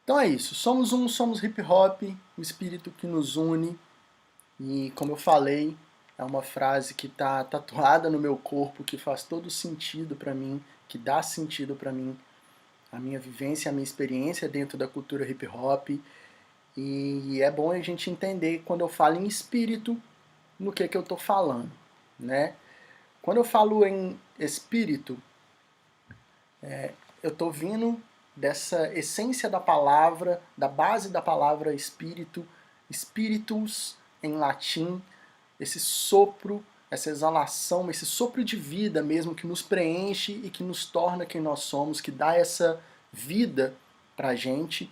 Então é isso, somos um, somos hip hop, o espírito que nos une, e como eu falei, é uma frase que está tatuada no meu corpo, que faz todo sentido para mim, que dá sentido para mim, a minha vivência, a minha experiência dentro da cultura hip hop, e é bom a gente entender quando eu falo em espírito, no que eu estou falando, né? Quando eu falo em espírito, eu estou vindo dessa essência da palavra, da base da palavra espírito, spiritus em latim, esse sopro, essa exalação, esse sopro de vida mesmo que nos preenche e que nos torna quem nós somos, que dá essa vida pra gente.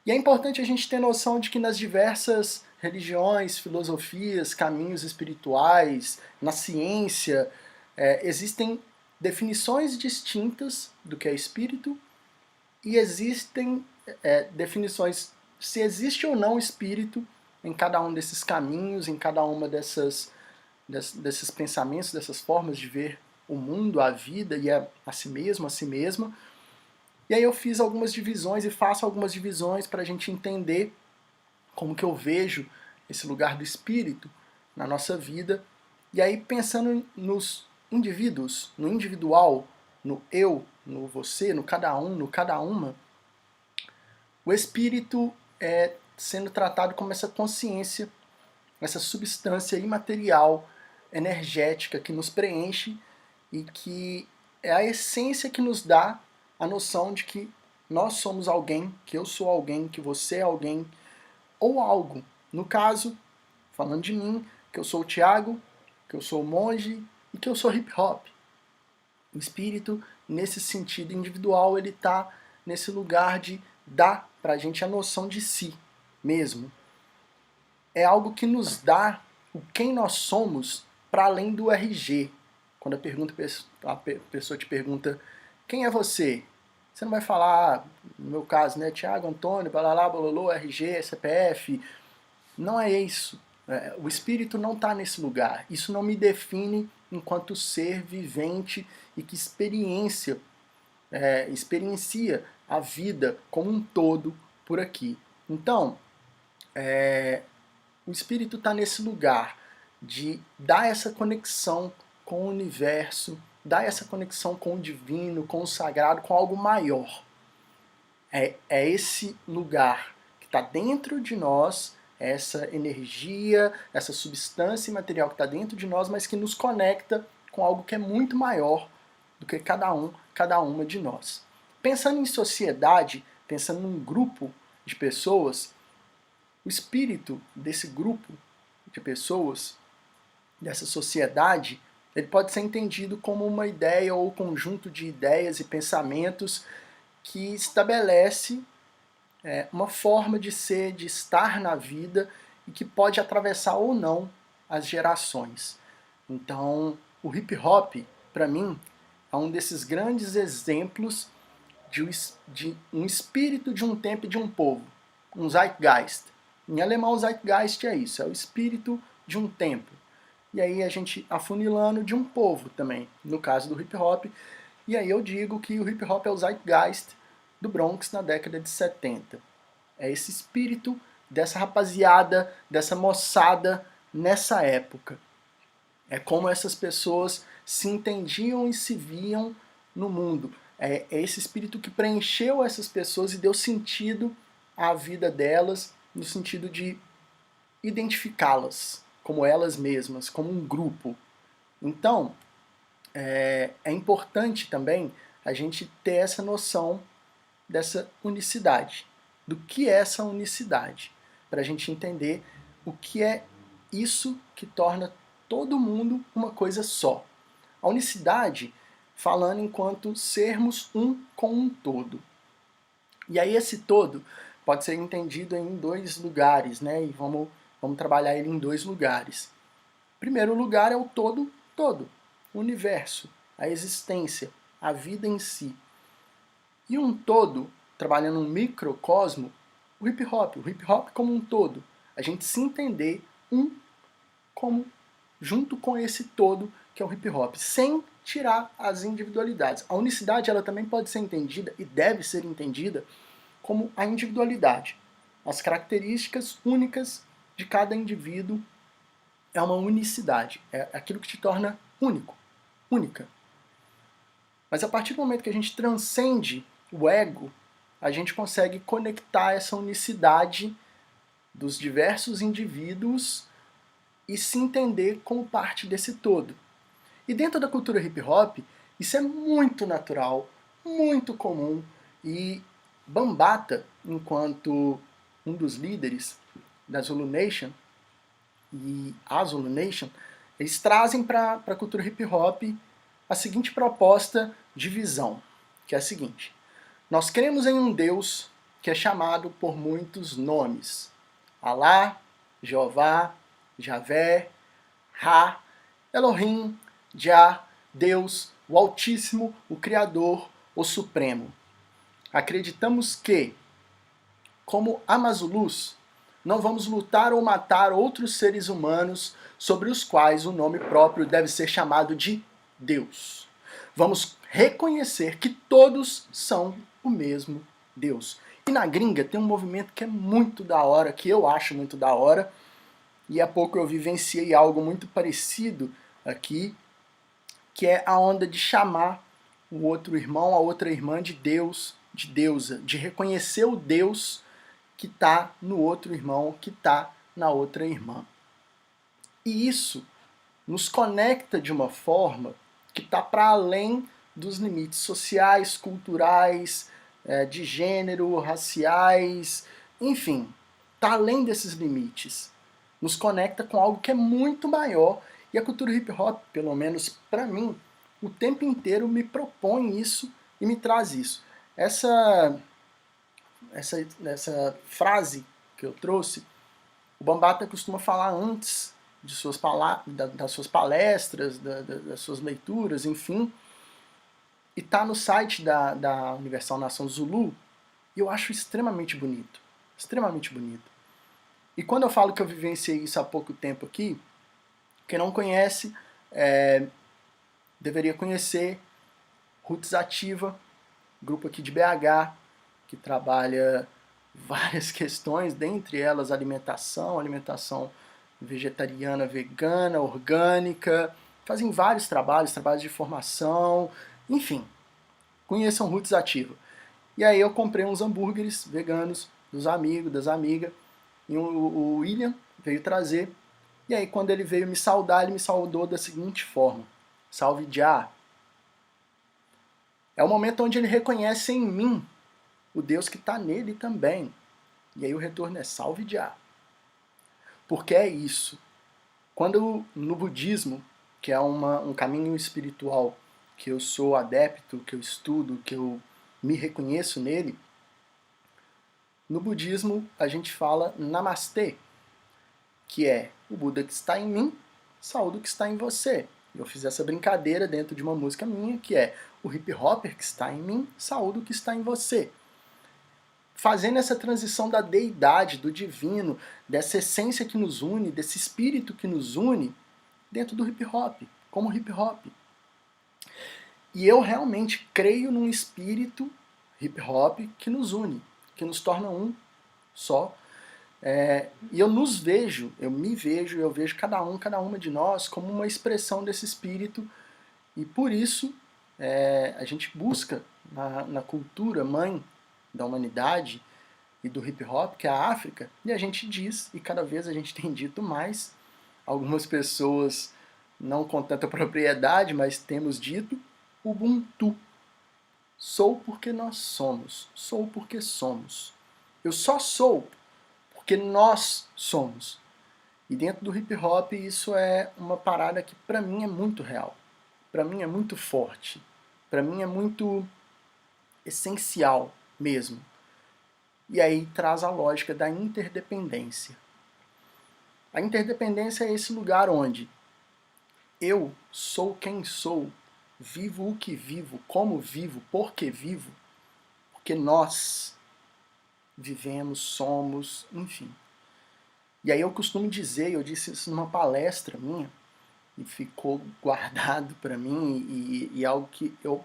E é importante a gente ter noção de que nas diversas religiões, filosofias, caminhos espirituais, na ciência, existem definições distintas do que é espírito e existem definições se existe ou não espírito em cada um desses caminhos, em cada uma desses pensamentos, dessas formas de ver o mundo, a vida e a si mesmo, a si mesma. E aí eu fiz algumas divisões e faço algumas divisões para a gente entender como que eu vejo esse lugar do espírito na nossa vida. E aí pensando nos indivíduos, no individual, no eu, no você, no cada um, no cada uma, o espírito é sendo tratado como essa consciência, essa substância imaterial, energética que nos preenche e que é a essência que nos dá a noção de que nós somos alguém, que eu sou alguém, que você é alguém, ou algo. No caso, falando de mim, que eu sou o Thiago, que eu sou o monge e que eu sou hip hop. O espírito, nesse sentido individual, ele está nesse lugar de dar para a gente a noção de si mesmo. É algo que nos dá o quem nós somos para além do RG. Quando a pessoa te pergunta quem é você, você não vai falar, no meu caso, né, Thiago, Antônio, balalá, bololô, RG, CPF. Não é isso. O espírito não está nesse lugar. Isso não me define enquanto ser vivente e que experiencia a vida como um todo por aqui. Então, o espírito está nesse lugar de dar essa conexão com o universo, dar essa conexão com o divino, com o sagrado, com algo maior. É esse lugar que está dentro de nós, essa energia, essa substância imaterial que está dentro de nós, mas que nos conecta com algo que é muito maior do que cada uma de nós. Pensando em sociedade, pensando num grupo de pessoas, o espírito desse grupo de pessoas, dessa sociedade, ele pode ser entendido como uma ideia ou conjunto de ideias e pensamentos que estabelece uma forma de ser, de estar na vida e que pode atravessar ou não as gerações. Então, o hip hop, para mim, é um desses grandes exemplos de um espírito de um tempo e de um povo, um Zeitgeist. Em alemão, Zeitgeist é isso, é o espírito de um tempo. E aí a gente afunilando de um povo também, no caso do hip hop. E aí eu digo que o hip hop é o Zeitgeist do Bronx na década de 70. É esse espírito dessa rapaziada, dessa moçada nessa época. É como essas pessoas se entendiam e se viam no mundo. É esse espírito que preencheu essas pessoas e deu sentido à vida delas, no sentido de identificá-las como elas mesmas, como um grupo. Então, é importante também a gente ter essa noção dessa unicidade. Do que é essa unicidade? Para a gente entender o que é isso que torna todo mundo uma coisa só. A unicidade, falando enquanto sermos um com um todo. E aí esse todo pode ser entendido em dois lugares, né? E vamos trabalhar ele em dois lugares. O primeiro lugar é o todo, o universo, a existência, a vida em si. E um todo, trabalhando um microcosmo, o hip hop como um todo. A gente se entender como junto com esse todo que é o hip hop, sem tirar as individualidades. A unicidade ela também pode ser entendida e deve ser entendida como a individualidade. As características únicas de cada indivíduo é uma unicidade, é aquilo que te torna único, única. Mas a partir do momento que a gente transcende o ego, a gente consegue conectar essa unicidade dos diversos indivíduos e se entender como parte desse todo. E dentro da cultura hip hop, isso é muito natural, muito comum, e Bambaataa, enquanto um dos líderes da Zulu Nation e a Zulu Nation, eles trazem para a cultura hip hop a seguinte proposta de visão, que é a seguinte: nós cremos em um Deus que é chamado por muitos nomes: Alá, Jeová, Javé, Ra, Elohim, Jah, Deus, o Altíssimo, o Criador, o Supremo. Acreditamos que, como Amazulus, não vamos lutar ou matar outros seres humanos sobre os quais o nome próprio deve ser chamado de Deus. Vamos reconhecer que todos são o mesmo Deus. E na gringa tem um movimento que é muito da hora, que eu acho muito da hora, e há pouco eu vivenciei algo muito parecido aqui, que é a onda de chamar o outro irmão, a outra irmã de Deus, de deusa, de reconhecer o Deus que está no outro irmão, que está na outra irmã. E isso nos conecta de uma forma que está para além dos limites sociais, culturais, de gênero, raciais, enfim, está além desses limites. Nos conecta com algo que é muito maior, e a cultura hip hop, pelo menos para mim, o tempo inteiro me propõe isso e me traz isso. Essa frase que eu trouxe, o Bambaataa costuma falar antes de das suas palestras, das suas leituras, enfim, e está no site da Universal Nação Zulu, e eu acho extremamente bonito. Extremamente bonito. E quando eu falo que eu vivenciei isso há pouco tempo aqui, quem não conhece, deveria conhecer Roots Ativa, grupo aqui de BH, que trabalha várias questões, dentre elas alimentação vegetariana, vegana, orgânica, fazem vários trabalhos de formação, enfim, conheçam Roots Ativa. E aí eu comprei uns hambúrgueres veganos dos amigos, das amigas, e o William veio trazer, e aí quando ele veio me saudar, ele me saudou da seguinte forma: salve Jah. É o momento onde ele reconhece em mim o Deus que está nele também. E aí o retorno é salve Jah. Porque é isso. Quando no budismo, que é um caminho espiritual que eu sou adepto, que eu estudo, que eu me reconheço nele, no budismo a gente fala Namastê, que é o Buda que está em mim, saúde o que está em você. Eu fiz essa brincadeira dentro de uma música minha, que é o hip hopper que está em mim, saúde o que está em você. Fazendo essa transição da deidade, do divino, dessa essência que nos une, desse espírito que nos une, dentro do hip hop, como hip hop. E eu realmente creio num espírito hip hop que nos une, que nos torna um só. E eu me vejo, eu vejo cada uma de nós como uma expressão desse espírito, e por isso a gente busca na cultura mãe da humanidade e do hip hop, que é a África, e a gente diz, e cada vez a gente tem dito mais, algumas pessoas não com tanta propriedade, mas temos dito, Ubuntu. Sou porque nós somos, sou porque somos. Eu só sou porque nós somos. E dentro do hip hop isso é uma parada que para mim é muito real, para mim é muito forte, para mim é muito essencial mesmo. E aí traz a lógica da interdependência. A interdependência é esse lugar onde eu sou quem sou, vivo o que vivo, como vivo, por que vivo, porque nós vivemos, somos, enfim. E aí eu costumo dizer, eu disse isso numa palestra minha, e ficou guardado para mim, e algo que eu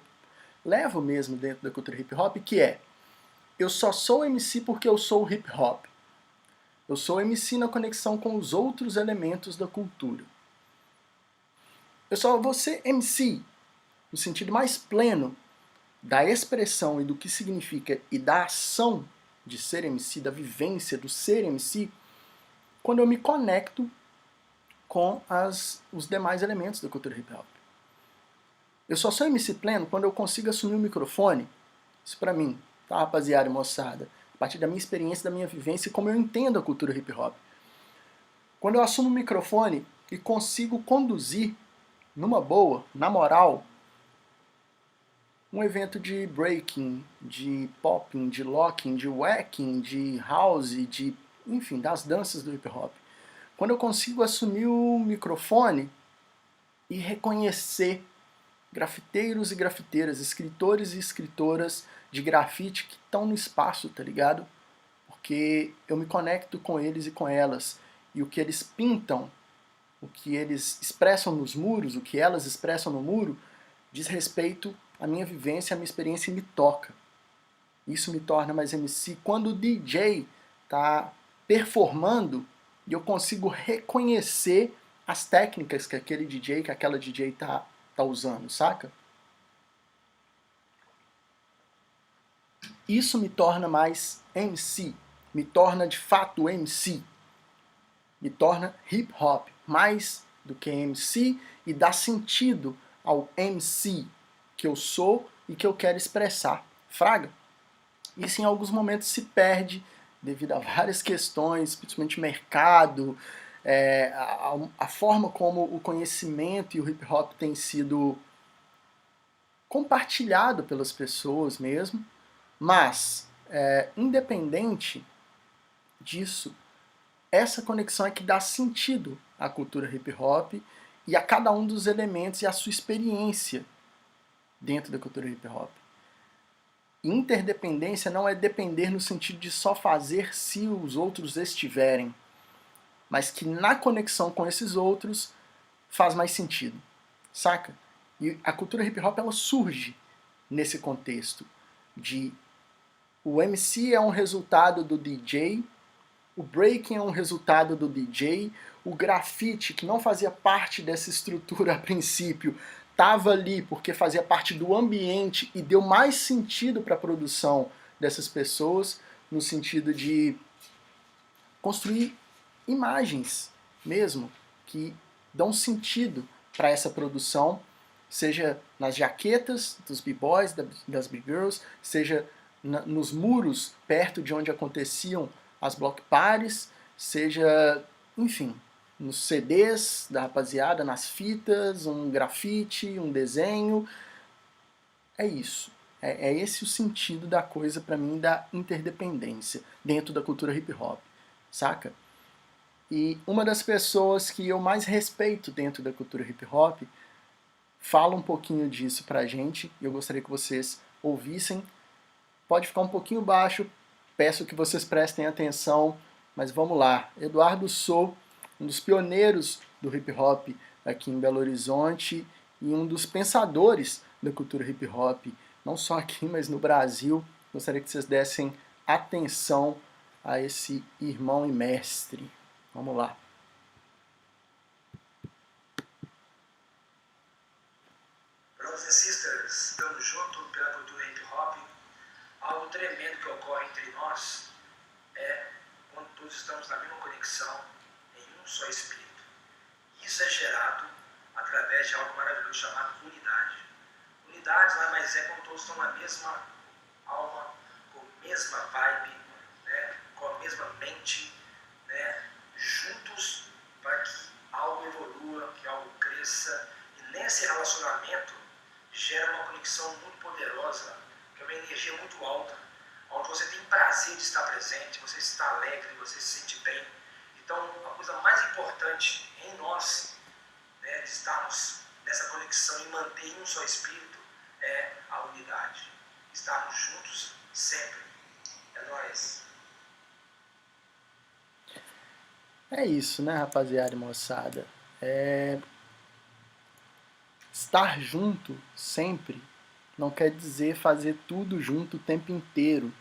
levo mesmo dentro da cultura hip hop, que é: eu só sou MC porque eu sou hip hop. Eu sou MC na conexão com os outros elementos da cultura. Eu só vou ser MC no sentido mais pleno da expressão e do que significa e da ação de ser MC, da vivência do ser MC, quando eu me conecto com os demais elementos da cultura hip hop. Eu só sou MC pleno quando eu consigo assumir o microfone. Isso pra mim, tá, rapaziada e moçada? A partir da minha experiência, da minha vivência e como eu entendo a cultura hip hop. Quando eu assumo o microfone e consigo conduzir numa boa, na moral, um evento de breaking, de popping, de locking, de whacking, de house, enfim, das danças do hip hop. Quando eu consigo assumir o microfone e reconhecer grafiteiros e grafiteiras, escritores e escritoras de grafite que estão no espaço, tá ligado? Porque eu me conecto com eles e com elas. E o que eles pintam, o que eles expressam nos muros, o que elas expressam no muro, diz respeito à minha vivência, à minha experiência e me toca. Isso me torna mais MC. Quando o DJ está performando e eu consigo reconhecer as técnicas que aquele DJ, que aquela DJ tá usando, saca? Isso me torna mais MC, me torna de fato MC, me torna hip hop, mais do que MC e dá sentido ao MC que eu sou e que eu quero expressar. Fraga? Isso em alguns momentos se perde devido a várias questões, principalmente mercado, a forma como o conhecimento e o hip hop tem sido compartilhado pelas pessoas mesmo, mas independente disso, essa conexão é que dá sentido à cultura hip hop e a cada um dos elementos e a sua experiência dentro da cultura hip hop. Interdependência não é depender no sentido de só fazer se os outros estiverem, mas que na conexão com esses outros faz mais sentido, saca? E a cultura hip hop ela surge nesse contexto de o MC é um resultado do DJ, o breaking é um resultado do DJ, o grafite, que não fazia parte dessa estrutura a princípio, estava ali porque fazia parte do ambiente e deu mais sentido para a produção dessas pessoas, no sentido de construir imagens mesmo, que dão sentido para essa produção, seja nas jaquetas dos b-boys, das b-girls, seja nos muros perto de onde aconteciam as block parties, seja, enfim, nos CDs da rapaziada, nas fitas, um grafite, um desenho. É isso. É esse o sentido da coisa para mim, da interdependência dentro da cultura hip hop, saca? E uma das pessoas que eu mais respeito dentro da cultura hip hop fala um pouquinho disso pra gente, e eu gostaria que vocês ouvissem. Pode ficar um pouquinho baixo, peço que vocês prestem atenção, mas vamos lá. Eduardo Sou, um dos pioneiros do hip hop aqui em Belo Horizonte e um dos pensadores da cultura hip hop, não só aqui, mas no Brasil. Gostaria que vocês dessem atenção a esse irmão e mestre. Vamos lá. Brothers and sisters, estamos juntos pela cultura hip hop. Algo tremendo que ocorre entre nós é quando todos estamos na mesma conexão, em um só espírito. Isso é gerado através de algo maravilhoso chamado unidade. Unidade nada mais é quando todos estão na mesma alma, com a mesma vibe, né, com a mesma mente, né, juntos para que algo evolua, que algo cresça. E nesse relacionamento gera uma conexão muito poderosa, que é uma energia muito alta, onde você tem prazer de estar presente, você está alegre, você se sente bem. Então, a coisa mais importante em nós, né, de estarmos nessa conexão e manter em um só espírito, é a unidade. Estarmos juntos sempre. É nóis. É isso, né, rapaziada e moçada? Estar junto sempre não quer dizer fazer tudo junto o tempo inteiro.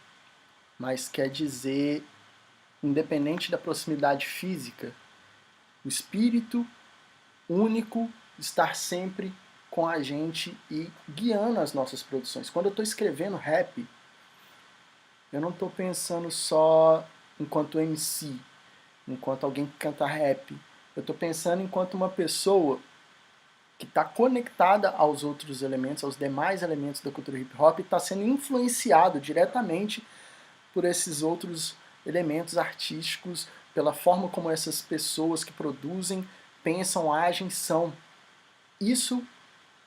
mas quer dizer, independente da proximidade física, o espírito único estar sempre com a gente e guiando as nossas produções. Quando eu estou escrevendo rap, eu não estou pensando só enquanto MC, enquanto alguém que canta rap. Eu estou pensando enquanto uma pessoa que está conectada aos outros elementos, aos demais elementos da cultura hip hop, e está sendo influenciado diretamente por esses outros elementos artísticos, pela forma como essas pessoas que produzem, pensam, agem, são. Isso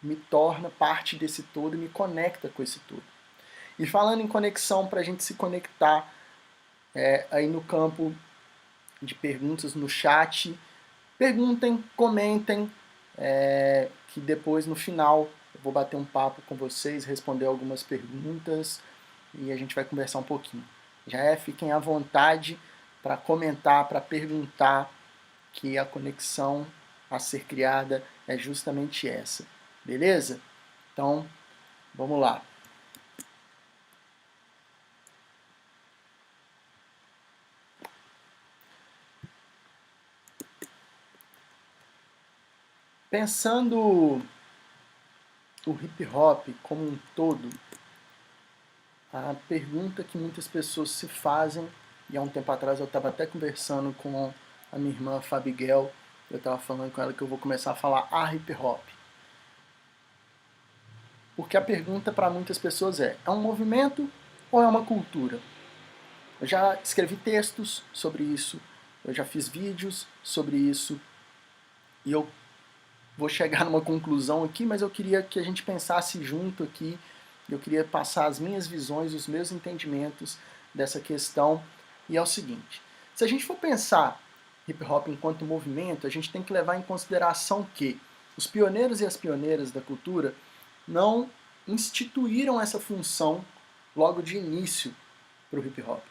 me torna parte desse todo e me conecta com esse todo. E falando em conexão, para a gente se conectar aí no campo de perguntas no chat, perguntem, comentem, que depois no final eu vou bater um papo com vocês, responder algumas perguntas e a gente vai conversar um pouquinho. Já fiquem à vontade para comentar, para perguntar, que a conexão a ser criada é justamente essa. Beleza? Então, vamos lá. Pensando o hip hop como um todo, a pergunta que muitas pessoas se fazem, e há um tempo atrás eu estava até conversando com a minha irmã Fabiguel, eu estava falando com ela que eu vou começar a falar hip hop. Porque a pergunta para muitas pessoas é um movimento ou é uma cultura? Eu já escrevi textos sobre isso, eu já fiz vídeos sobre isso, e eu vou chegar numa conclusão aqui, mas eu queria que a gente pensasse junto aqui, eu queria passar as minhas visões, os meus entendimentos dessa questão, e é o seguinte, se a gente for pensar hip hop enquanto movimento, a gente tem que levar em consideração que os pioneiros e as pioneiras da cultura não instituíram essa função logo de início para o hip hop.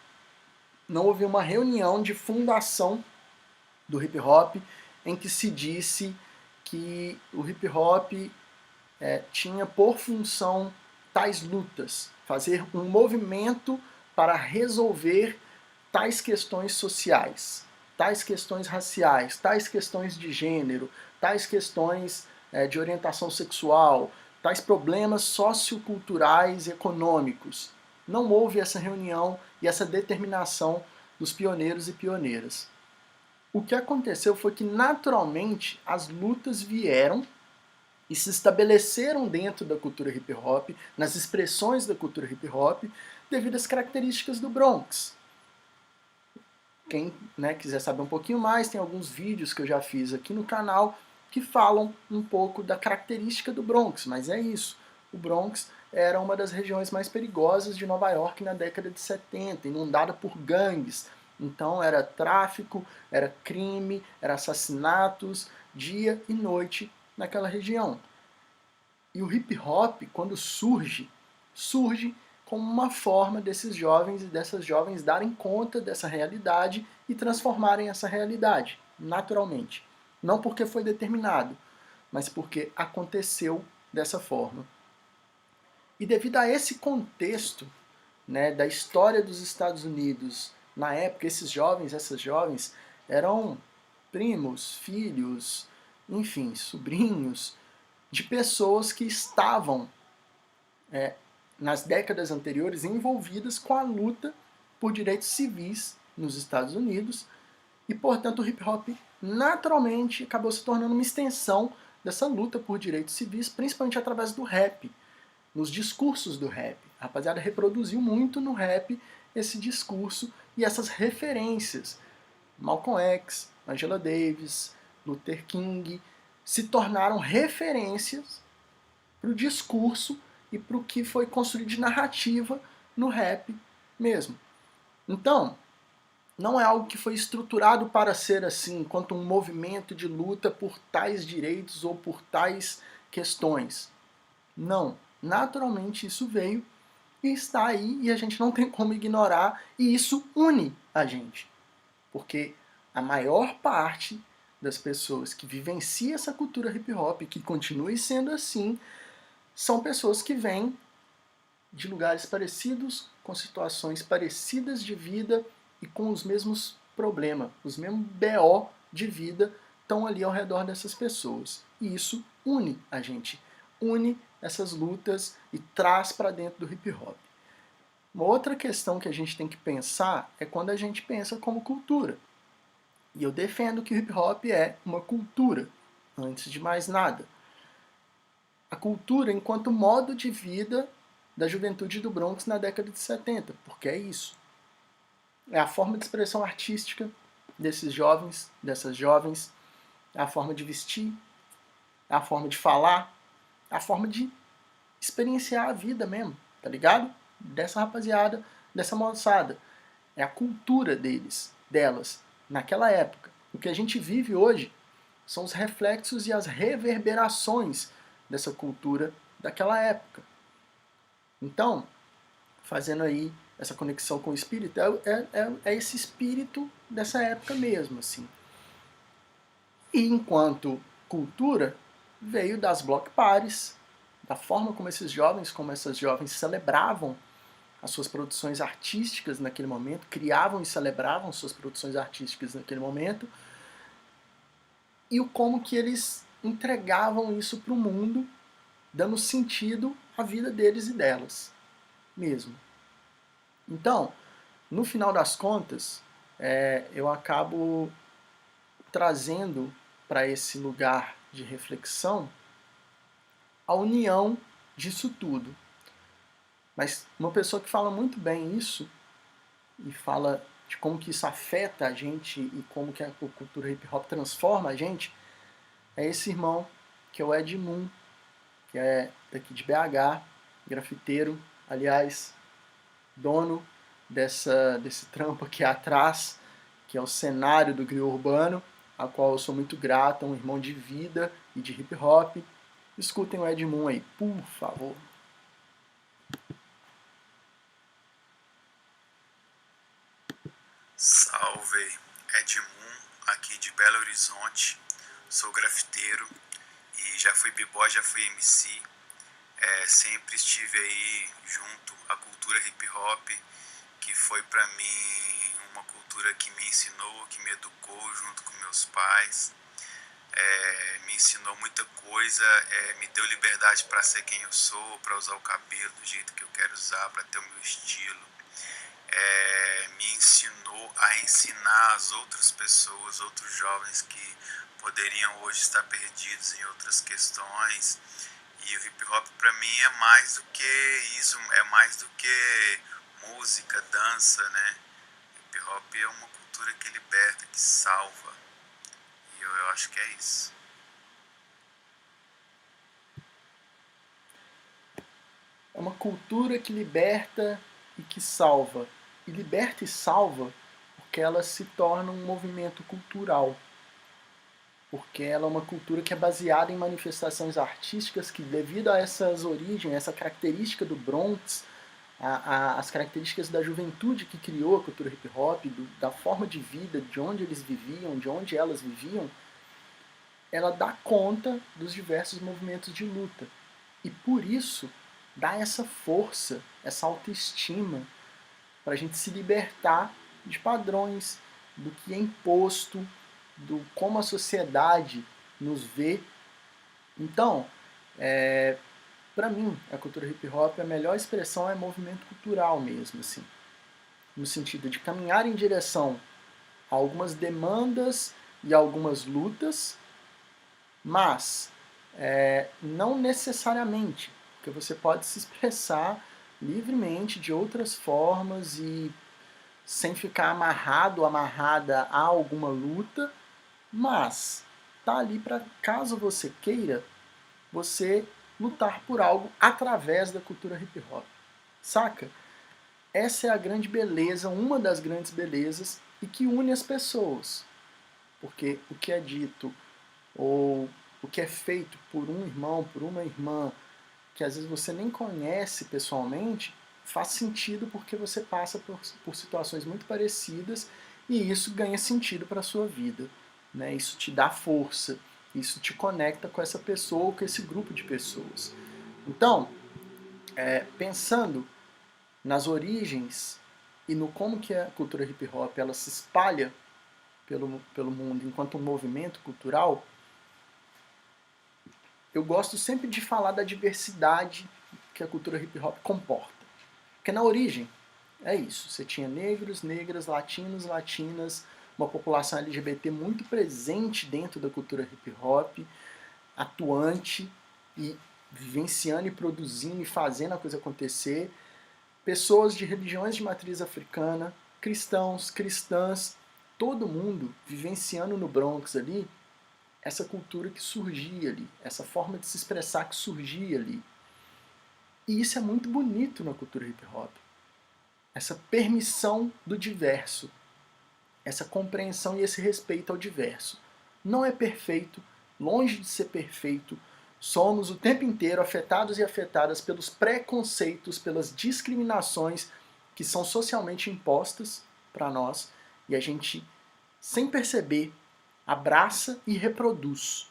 Não houve uma reunião de fundação do hip hop em que se disse que o hip hop tinha por função tais lutas, fazer um movimento para resolver tais questões sociais, tais questões raciais, tais questões de gênero, tais questões de orientação sexual, tais problemas socioculturais e econômicos. Não houve essa reunião e essa determinação dos pioneiros e pioneiras. O que aconteceu foi que, naturalmente, as lutas vieram e se estabeleceram dentro da cultura hip hop, nas expressões da cultura hip hop, devido às características do Bronx. Quem quiser saber um pouquinho mais, tem alguns vídeos que eu já fiz aqui no canal que falam um pouco da característica do Bronx, mas é isso. O Bronx era uma das regiões mais perigosas de Nova York na década de 70, inundada por gangues. Então era tráfico, era crime, era assassinatos, dia e noite naquela região. E o hip hop, quando surge como uma forma desses jovens e dessas jovens darem conta dessa realidade e transformarem essa realidade, naturalmente. Não porque foi determinado, mas porque aconteceu dessa forma. E devido a esse contexto, da história dos Estados Unidos, na época, esses jovens, essas jovens, eram primos, filhos, enfim, sobrinhos de pessoas que estavam nas décadas anteriores envolvidas com a luta por direitos civis nos Estados Unidos e, portanto, o hip hop naturalmente acabou se tornando uma extensão dessa luta por direitos civis, principalmente através do rap, nos discursos do rap. A rapaziada reproduziu muito no rap esse discurso e essas referências. Malcolm X, Angela Davis, Luther King se tornaram referências para o discurso e para o que foi construído de narrativa no rap mesmo. Então, não é algo que foi estruturado para ser assim, enquanto um movimento de luta por tais direitos ou por tais questões. Não. Naturalmente isso veio e está aí e a gente não tem como ignorar, e isso une a gente. Porque a maior parte das pessoas que vivencia essa cultura hip hop, que continue sendo assim, são pessoas que vêm de lugares parecidos, com situações parecidas de vida e com os mesmos problemas, os mesmos BO de vida estão ali ao redor dessas pessoas. E isso une a gente, une essas lutas e traz para dentro do hip hop. Uma outra questão que a gente tem que pensar é quando a gente pensa como cultura. E eu defendo que o hip hop é uma cultura, antes de mais nada. A cultura enquanto modo de vida da juventude do Bronx na década de 70, porque é isso. É a forma de expressão artística desses jovens, dessas jovens, é a forma de vestir, é a forma de falar, é a forma de experienciar a vida mesmo, tá ligado? Dessa rapaziada, dessa moçada. É a cultura deles, delas, naquela época. O que a gente vive hoje são os reflexos e as reverberações dessa cultura daquela época. Então, fazendo aí essa conexão com o espírito, é esse espírito dessa época mesmo, assim. E enquanto cultura, veio das block parties, da forma como esses jovens, como essas jovens celebravam as suas produções artísticas naquele momento, criavam e celebravam suas produções artísticas naquele momento, e o como que eles entregavam isso para o mundo, dando sentido à vida deles e delas mesmo. Então, no final das contas, eu acabo trazendo para esse lugar de reflexão a união disso tudo. Mas uma pessoa que fala muito bem isso e fala de como que isso afeta a gente e como que a cultura hip hop transforma a gente, é esse irmão que é o Ed Moon, que é daqui de BH, grafiteiro, aliás, dono desse trampo aqui atrás, que é o cenário do griot urbano, a qual eu sou muito grato, é um irmão de vida e de hip hop. Escutem o Ed Moon aí, por favor. Salve, Ed Moon, aqui de Belo Horizonte, sou grafiteiro e já fui b-boy, já fui MC, sempre estive aí junto à cultura hip hop, que foi pra mim uma cultura que me ensinou, que me educou junto com meus pais, me ensinou muita coisa, me deu liberdade para ser quem eu sou, para usar o cabelo do jeito que eu quero usar, para ter o meu estilo. Me ensinou a ensinar as outras pessoas, outros jovens que poderiam hoje estar perdidos em outras questões. E o hip hop para mim é mais do que isso, é mais do que música, dança, né? Hip hop é uma cultura que liberta, que salva. E eu acho que é isso. É uma cultura que liberta e que salva. E liberta e salva porque ela se torna um movimento cultural. Porque ela é uma cultura que é baseada em manifestações artísticas que, devido a essas origens, essa característica do Bronx, as características da juventude que criou a cultura hip hop, da forma de vida, de onde eles viviam, de onde elas viviam, ela dá conta dos diversos movimentos de luta. E por isso dá essa força, essa autoestima, para a gente se libertar de padrões, do que é imposto, do como a sociedade nos vê. Então, para mim, a cultura hip hop, a melhor expressão é movimento cultural mesmo, assim, no sentido de caminhar em direção a algumas demandas e algumas lutas, mas não necessariamente, porque você pode se expressar livremente de outras formas e sem ficar amarrado, amarrada a alguma luta, mas tá ali para, caso você queira, você lutar por algo através da cultura hip hop. Saca? Essa é a grande beleza, uma das grandes belezas e que une as pessoas. Porque o que é dito ou o que é feito por um irmão, por uma irmã, que às vezes você nem conhece pessoalmente, faz sentido porque você passa por situações muito parecidas e isso ganha sentido para a sua vida. Né? Isso te dá força, isso te conecta com essa pessoa ou com esse grupo de pessoas. Então, Pensando nas origens e no como que a cultura hip hop ela se espalha pelo mundo enquanto um movimento cultural, eu gosto sempre de falar da diversidade que a cultura hip hop comporta. Porque na origem é isso, você tinha negros, negras, latinos, latinas, uma população LGBT muito presente dentro da cultura hip hop, atuante e vivenciando e produzindo e fazendo a coisa acontecer, pessoas de religiões de matriz africana, cristãos, cristãs, todo mundo vivenciando no Bronx ali essa cultura que surgia ali, essa forma de se expressar que surgia ali. E isso é muito bonito na cultura hip hop. Essa permissão do diverso, essa compreensão e esse respeito ao diverso. Não é perfeito, longe de ser perfeito, somos o tempo inteiro afetados e afetadas pelos preconceitos, pelas discriminações que são socialmente impostas para nós e a gente, sem perceber, abraça e reproduz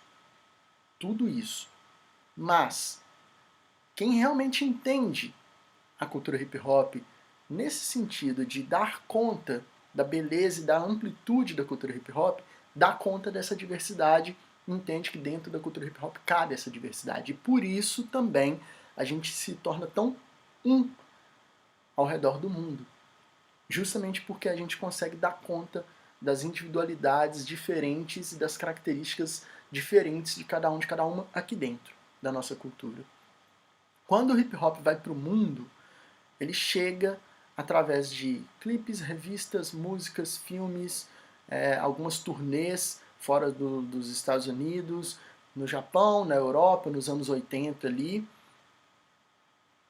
tudo isso. Mas quem realmente entende a cultura hip hop nesse sentido de dar conta da beleza e da amplitude da cultura hip hop, dá conta dessa diversidade, entende que dentro da cultura hip hop cabe essa diversidade. E por isso também a gente se torna tão um ao redor do mundo. Justamente porque a gente consegue dar conta das individualidades diferentes e das características diferentes de cada uma aqui dentro da nossa cultura. Quando o hip hop vai para o mundo, ele chega através de clipes, revistas, músicas, filmes, algumas turnês fora dos Estados Unidos, no Japão, na Europa, nos anos 80 ali.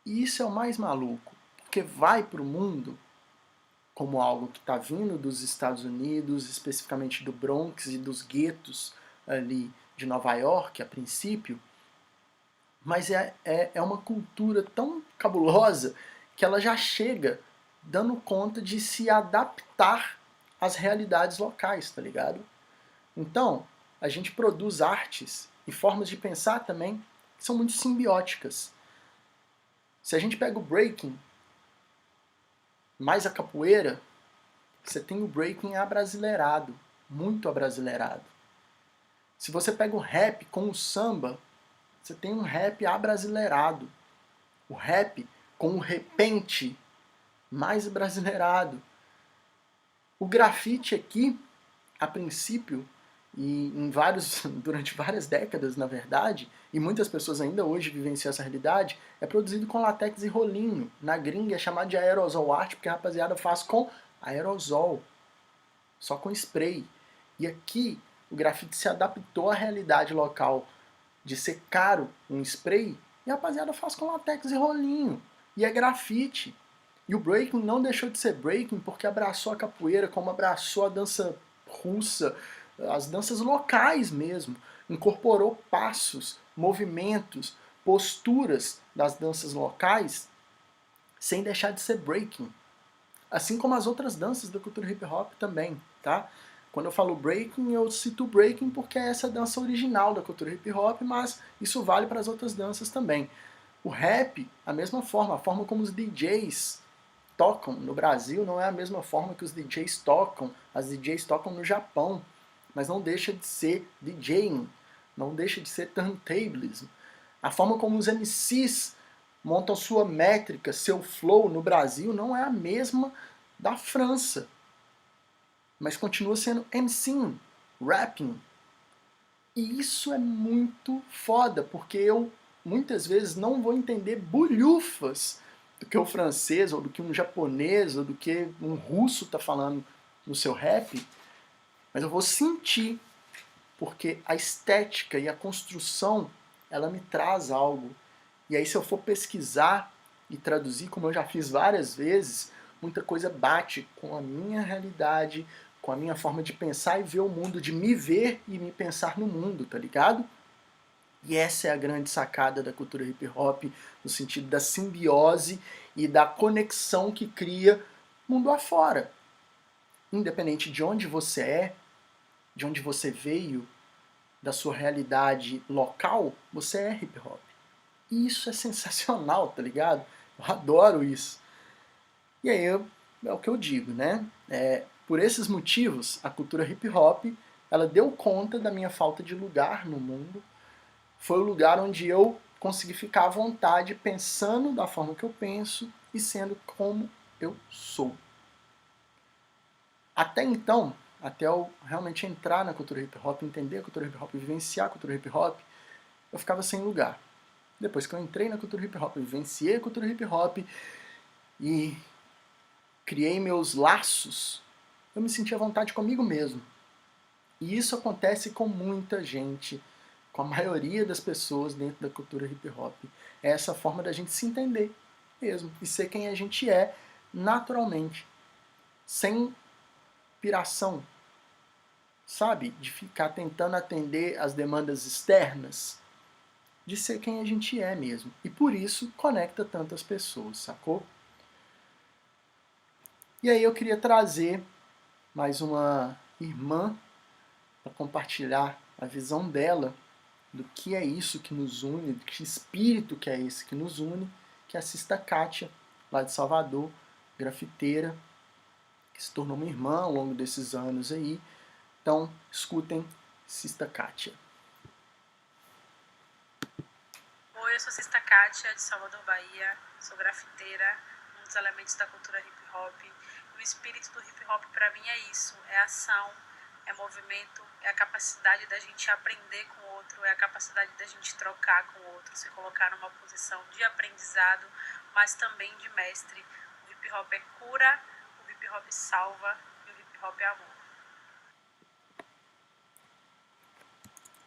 E isso é o mais maluco, porque vai para o mundo como algo que está vindo dos Estados Unidos, especificamente do Bronx e dos guetos ali de Nova York, a princípio, mas é uma cultura tão cabulosa que ela já chega dando conta de se adaptar às realidades locais, tá ligado? Então, a gente produz artes e formas de pensar também que são muito simbióticas. Se a gente pega o breaking, mais a capoeira, você tem o breaking abrasileirado, muito abrasileirado. Se você pega o rap com o samba, você tem um rap abrasileirado. O rap com o repente mais brasileirado. O grafite aqui, a princípio, e durante várias décadas, na verdade, e muitas pessoas ainda hoje vivenciam essa realidade, é produzido com latex e rolinho. Na gringa é chamado de aerosol art, porque a rapaziada faz com aerosol, só com spray. E aqui, o grafite se adaptou à realidade local de ser caro um spray, e a rapaziada faz com latex e rolinho. E é grafite. E o breaking não deixou de ser breaking porque abraçou a capoeira, como abraçou a dança russa, as danças locais mesmo. Incorporou passos, movimentos, posturas das danças locais, sem deixar de ser breaking. Assim como as outras danças da cultura hip hop também, tá? Quando eu falo breaking, eu cito breaking porque é essa dança original da cultura hip hop, mas isso vale para as outras danças também. O rap, a mesma forma, a forma como os DJs tocam no Brasil não é a mesma forma que os DJs tocam, as DJs tocam no Japão, mas não deixa de ser DJing, não deixa de ser turntablism. A forma como os MCs montam sua métrica, seu flow no Brasil não é a mesma da França, mas continua sendo MCing, rapping. E isso é muito foda, porque eu muitas vezes não vou entender bulhufas do que o francês, ou do que um japonês, ou do que um russo está falando no seu rap, mas eu vou sentir, porque a estética e a construção, ela me traz algo. E aí se eu for pesquisar e traduzir, como eu já fiz várias vezes, muita coisa bate com a minha realidade, com a minha forma de pensar e ver o mundo, de me ver e me pensar no mundo, tá ligado? E essa é a grande sacada da cultura hip hop, no sentido da simbiose e da conexão que cria mundo afora. Independente de onde você é, de onde você veio, da sua realidade local, você é hip hop. E isso é sensacional, tá ligado? Eu adoro isso. E aí é o que eu digo, né? Por esses motivos, a cultura hip hop, ela deu conta da minha falta de lugar no mundo. Foi o lugar onde eu consegui ficar à vontade, pensando da forma que eu penso e sendo como eu sou. Até então, até eu realmente entrar na cultura hip hop, entender a cultura hip hop, vivenciar a cultura hip hop, eu ficava sem lugar. Depois que eu entrei na cultura hip hop, vivenciei a cultura hip hop e criei meus laços, eu me senti à vontade comigo mesmo. E isso acontece com muita gente, com a maioria das pessoas dentro da cultura hip hop. É essa forma da gente se entender mesmo e ser quem a gente é naturalmente, sem piração, sabe? De ficar tentando atender as demandas externas, de ser quem a gente é mesmo. E por isso conecta tantas pessoas, sacou? E aí eu queria trazer mais uma irmã para compartilhar a visão dela do que é isso que nos une, do que espírito que é esse que nos une, que é a Sista Kátia, lá de Salvador, grafiteira, que se tornou uma irmã ao longo desses anos aí. Então, escutem Sista Kátia. Oi, eu sou Sista Kátia, de Salvador, Bahia, sou grafiteira, um dos elementos da cultura hip hop. O espírito do hip hop para mim é isso, é ação, é movimento, é a capacidade da gente aprender com o outro, é a capacidade da gente trocar com o outro, se colocar numa posição de aprendizado, mas também de mestre. O hip hop é cura, o hip hop salva e o hip hop é amor.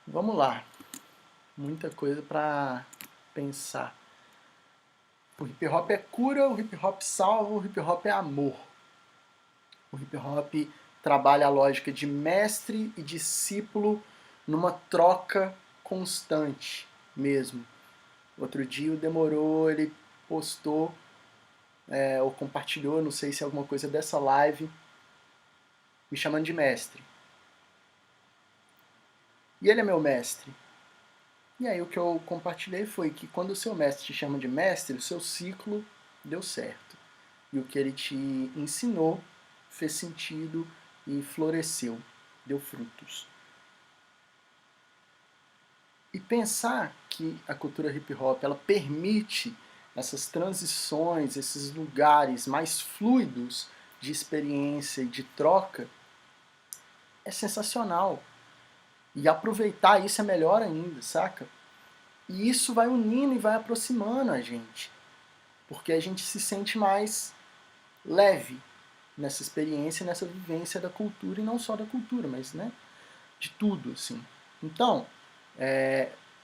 Vamos lá. Muita coisa para pensar. O hip hop é cura, o hip hop salva, o hip hop é amor. O hip hop trabalha a lógica de mestre e discípulo numa troca constante mesmo. Outro dia o Demorou, ele postou ou compartilhou, não sei se é alguma coisa dessa live, me chamando de mestre. E ele é meu mestre. E aí o que eu compartilhei foi que quando o seu mestre te chama de mestre, o seu ciclo deu certo. E o que ele te ensinou fez sentido e floresceu, deu frutos. E pensar que a cultura hip hop ela permite essas transições, esses lugares mais fluidos de experiência e de troca é sensacional. E aproveitar isso é melhor ainda, saca? E isso vai unindo e vai aproximando a gente. Porque a gente se sente mais leve nessa experiência, nessa vivência da cultura, e não só da cultura, mas né, de tudo, assim. Então,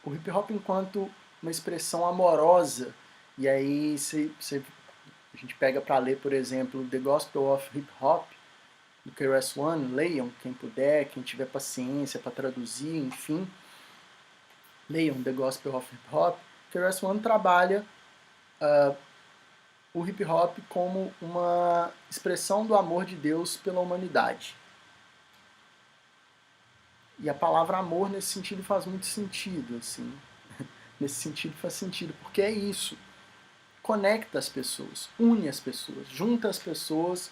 o hip hop enquanto uma expressão amorosa, e aí a gente pega para ler, por exemplo, The Gospel of Hip Hop, do KRS-One, leiam, quem puder, quem tiver paciência para traduzir, enfim, leiam The Gospel of Hip Hop. KRS-One trabalha o hip hop como uma expressão do amor de Deus pela humanidade. E a palavra amor nesse sentido faz muito sentido, assim. Nesse sentido faz sentido, porque é isso. Conecta as pessoas, une as pessoas, junta as pessoas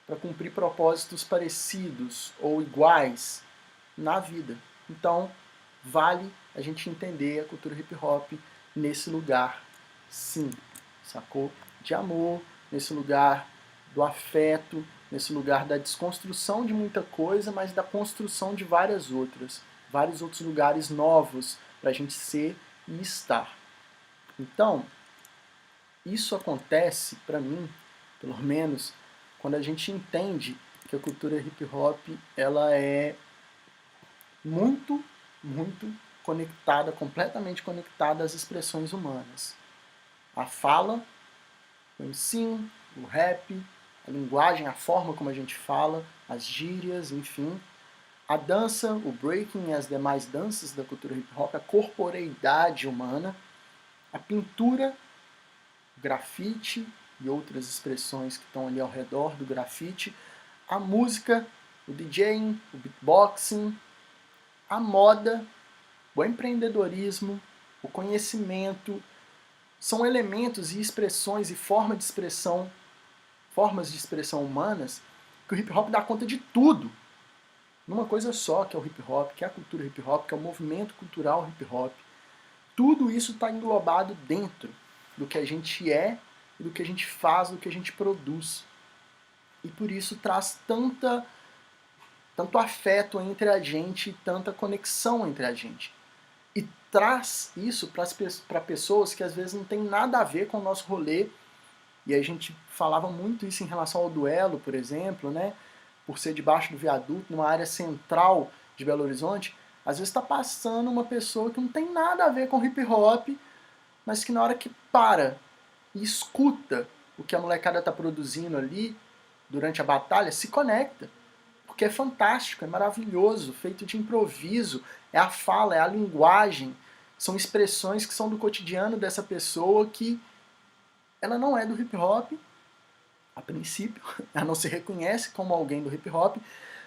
para cumprir propósitos parecidos ou iguais na vida. Então, vale a gente entender a cultura hip hop nesse lugar, sim, sacou? De amor, nesse lugar do afeto, nesse lugar da desconstrução de muita coisa, mas da construção de vários outros lugares novos para a gente ser e estar. Então, isso acontece, para mim, pelo menos, quando a gente entende que a cultura hip hop ela é muito, muito conectada, completamente conectada às expressões humanas. A fala, o ensino, o rap, a linguagem, a forma como a gente fala, as gírias, enfim. A dança, o breaking e as demais danças da cultura hip hop, a corporeidade humana, a pintura, o grafite e outras expressões que estão ali ao redor do grafite, a música, o DJing, o beatboxing, a moda, o empreendedorismo, o conhecimento, são elementos e expressões e formas de expressão humanas que o hip hop dá conta de tudo. Numa coisa só, que é o hip hop, que é a cultura hip hop, que é o movimento cultural hip hop. Tudo isso está englobado dentro do que a gente é, do que a gente faz, do que a gente produz. E por isso traz tanto afeto entre a gente, tanta conexão entre a gente. E traz isso para pessoas que às vezes não tem nada a ver com o nosso rolê. E a gente falava muito isso em relação ao duelo, por exemplo, né? Por ser debaixo do viaduto, numa área central de Belo Horizonte, às vezes está passando uma pessoa que não tem nada a ver com hip hop, mas que na hora que para e escuta o que a molecada está produzindo ali durante a batalha, se conecta. Porque é fantástico, é maravilhoso, feito de improviso, é a fala, é a linguagem, são expressões que são do cotidiano dessa pessoa que ela não é do hip hop, a princípio, ela não se reconhece como alguém do hip hop,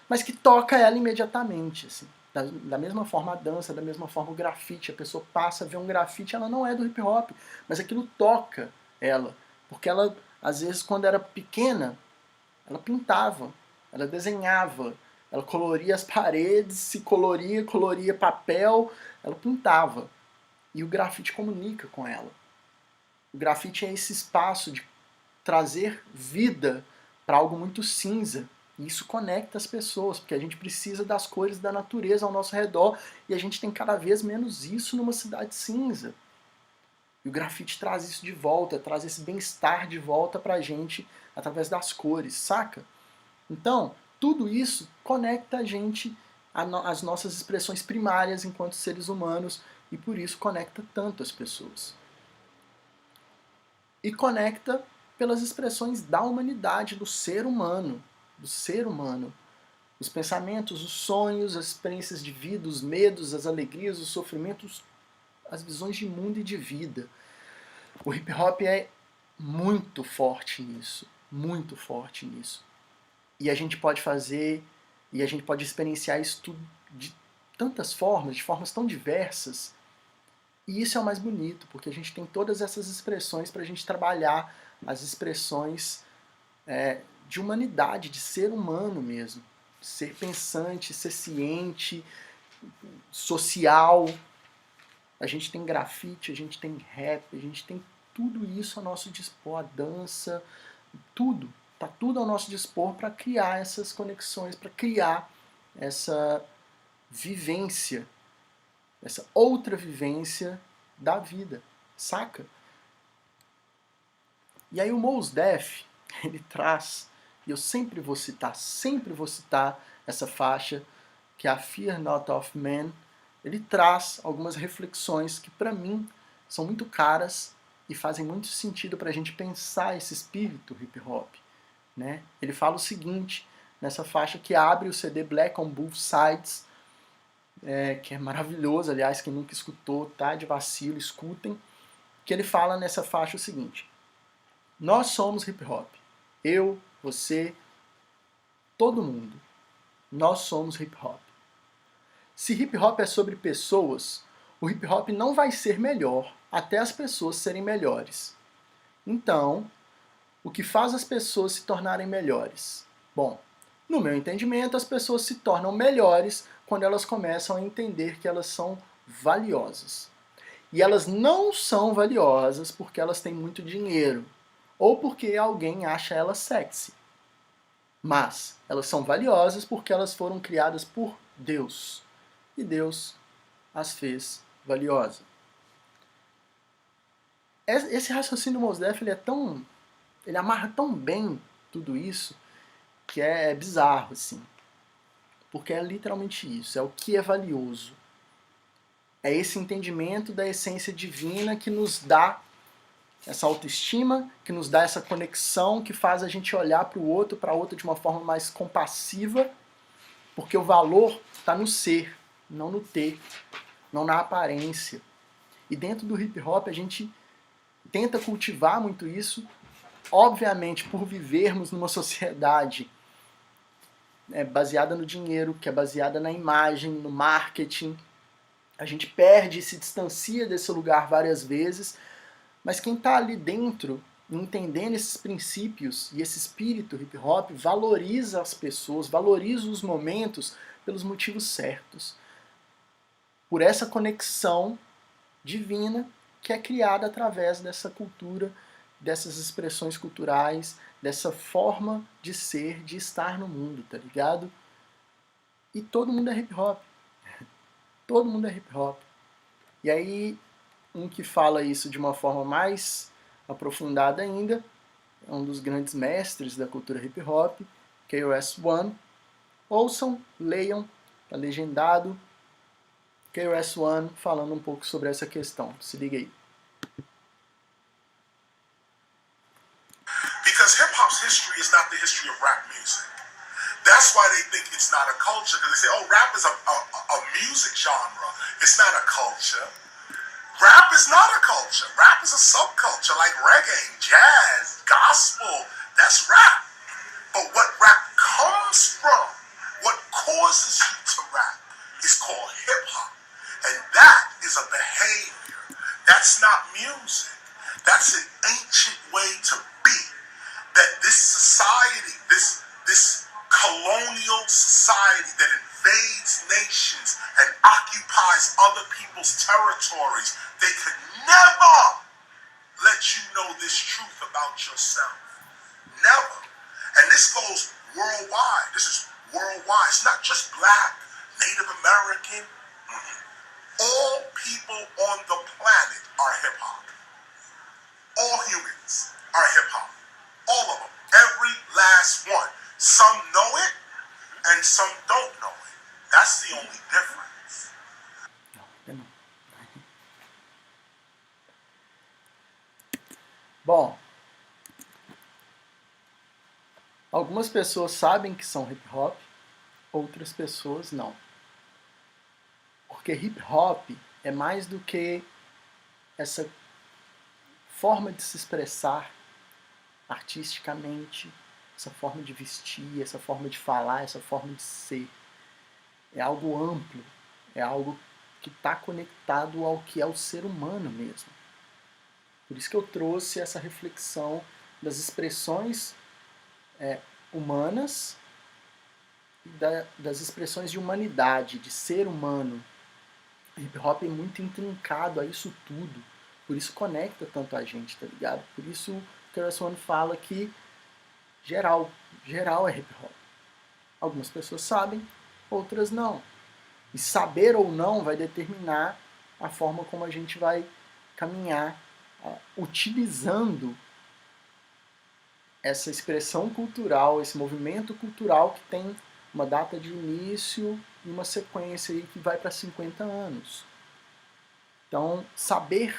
mas que toca ela imediatamente, assim. Da mesma forma a dança, da mesma forma o grafite, a pessoa passa a ver um grafite, ela não é do hip hop, mas aquilo toca ela, porque ela, às vezes, quando era pequena, ela pintava, ela desenhava, ela coloria as paredes, se coloria papel, ela pintava. E o grafite comunica com ela. O grafite é esse espaço de trazer vida para algo muito cinza. E isso conecta as pessoas, porque a gente precisa das cores da natureza ao nosso redor e a gente tem cada vez menos isso numa cidade cinza. E o grafite traz isso de volta, traz esse bem-estar de volta pra gente através das cores, saca? Então, tudo isso conecta a gente às nossas expressões primárias enquanto seres humanos e por isso conecta tanto as pessoas. E conecta pelas expressões da humanidade, do ser humano. Os pensamentos, os sonhos, as experiências de vida, os medos, as alegrias, os sofrimentos, as visões de mundo e de vida. O hip hop é muito forte nisso, muito forte nisso. E a gente pode fazer, e a gente pode experienciar isso tudo de tantas formas, de formas tão diversas. E isso é o mais bonito, porque a gente tem todas essas expressões para a gente trabalhar as expressões de humanidade, de ser humano mesmo. Ser pensante, ser ciente, social. A gente tem grafite, a gente tem rap, a gente tem tudo isso ao nosso dispor, a dança, tudo. Está tudo ao nosso dispor para criar essas conexões, para criar essa vivência, essa outra vivência da vida, saca? E aí o Mos Def, ele traz, e eu sempre vou citar essa faixa, que é a Fear Not of Man. Ele traz algumas reflexões que para mim são muito caras e fazem muito sentido para a gente pensar esse espírito hip hop. Né? Ele fala o seguinte, nessa faixa que abre o CD Black on Both Sides, que é maravilhoso, aliás, quem nunca escutou, tá de vacilo, escutem, que ele fala nessa faixa o seguinte: nós somos hip hop, eu, você, todo mundo, nós somos hip hop. Se hip hop é sobre pessoas, o hip hop não vai ser melhor até as pessoas serem melhores. Então, o que faz as pessoas se tornarem melhores? Bom, no meu entendimento, as pessoas se tornam melhores quando elas começam a entender que elas são valiosas. E elas não são valiosas porque elas têm muito dinheiro ou porque alguém acha elas sexy. Mas elas são valiosas porque elas foram criadas por Deus. E Deus as fez valiosas. Esse raciocínio do Mos Def, ele amarra tão bem tudo isso que é bizarro, assim. Porque é literalmente isso, é o que é valioso. É esse entendimento da essência divina que nos dá essa autoestima, que nos dá essa conexão, que faz a gente olhar para o outro, para outra de uma forma mais compassiva, porque o valor está no ser, não no ter, não na aparência. E dentro do hip hop a gente tenta cultivar muito isso, obviamente por vivermos numa sociedade baseada no dinheiro, que é baseada na imagem, no marketing, a gente perde e se distancia desse lugar várias vezes, mas quem está ali dentro, entendendo esses princípios e esse espírito hip hop, valoriza as pessoas, valoriza os momentos pelos motivos certos. Por essa conexão divina que é criada através dessa cultura, dessas expressões culturais, dessa forma de ser, de estar no mundo, tá ligado? E todo mundo é hip hop. Todo mundo é hip hop. E aí, um que fala isso de uma forma mais aprofundada ainda, é um dos grandes mestres da cultura hip hop, KRS-One. Ouçam, leiam, tá legendado, KRS-One falando um pouco sobre essa questão. Se liga aí. Because hip-hop's history is not the history of rap music. That's why they think it's not a culture, because they say, oh, rap is a music genre. It's not a culture. Rap is not a culture. Rap is a subculture like reggae, jazz, gospel. That's rap. But what rap comes from, what causes you to rap, is called hip-hop. And that is a behavior. That's not music. That's an ancient way to be. That this society, this colonial society that invades nations and occupies other people's territories, they could never let you know this truth about yourself. Never. And this goes worldwide. This is worldwide. It's not just black, Native American. All people on the planet are hip-hop. All humans are hip-hop. All of them. Every last one. Some know it, and some don't know it. That's the only difference. Bom, algumas pessoas sabem que são hip hop, outras pessoas não. Porque hip hop é mais do que essa forma de se expressar artisticamente, essa forma de vestir, essa forma de falar, essa forma de ser. É algo amplo, é algo que está conectado ao que é o ser humano mesmo. Por isso que eu trouxe essa reflexão das expressões humanas e das expressões de humanidade, de ser humano. O hip hop é muito intrincado a isso tudo, por isso conecta tanto a gente, tá ligado? Por isso o KRS-One fala que geral é hip hop. Algumas pessoas sabem, outras não. E saber ou não vai determinar a forma como a gente vai caminhar utilizando essa expressão cultural, esse movimento cultural que tem uma data de início e uma sequência aí que vai para 50 anos. Então, saber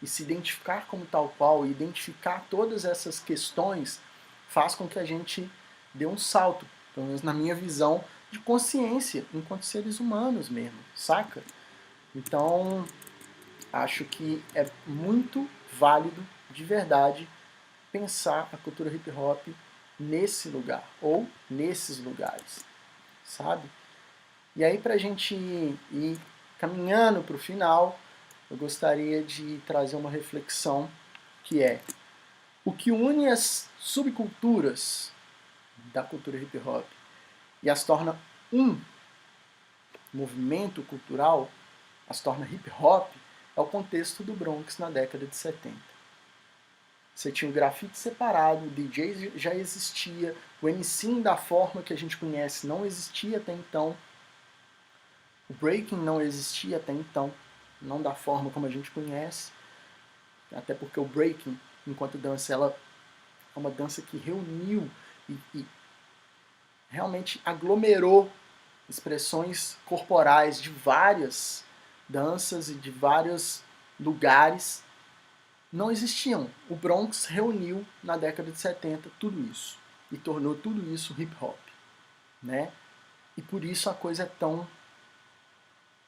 e se identificar como tal qual, e identificar todas essas questões, faz com que a gente dê um salto, pelo menos na minha visão, de consciência, enquanto seres humanos mesmo, saca? Então, acho que é muito válido, de verdade, pensar a cultura hip hop nesse lugar, ou nesses lugares, sabe? E aí, pra gente ir caminhando pro final, eu gostaria de trazer uma reflexão que é: o que une as subculturas da cultura hip hop e as torna um movimento cultural, as torna hip hop, é o contexto do Bronx na década de 70. Você tinha o grafite separado, o DJ já existia, o MCing da forma que a gente conhece não existia até então, o breaking não existia até então, não da forma como a gente conhece, até porque o breaking, enquanto dança, ela é uma dança que reuniu e realmente aglomerou expressões corporais de várias danças e de vários lugares. Não existiam. O Bronx reuniu na década de 70 tudo isso e tornou tudo isso hip hop, né? E por isso a coisa é tão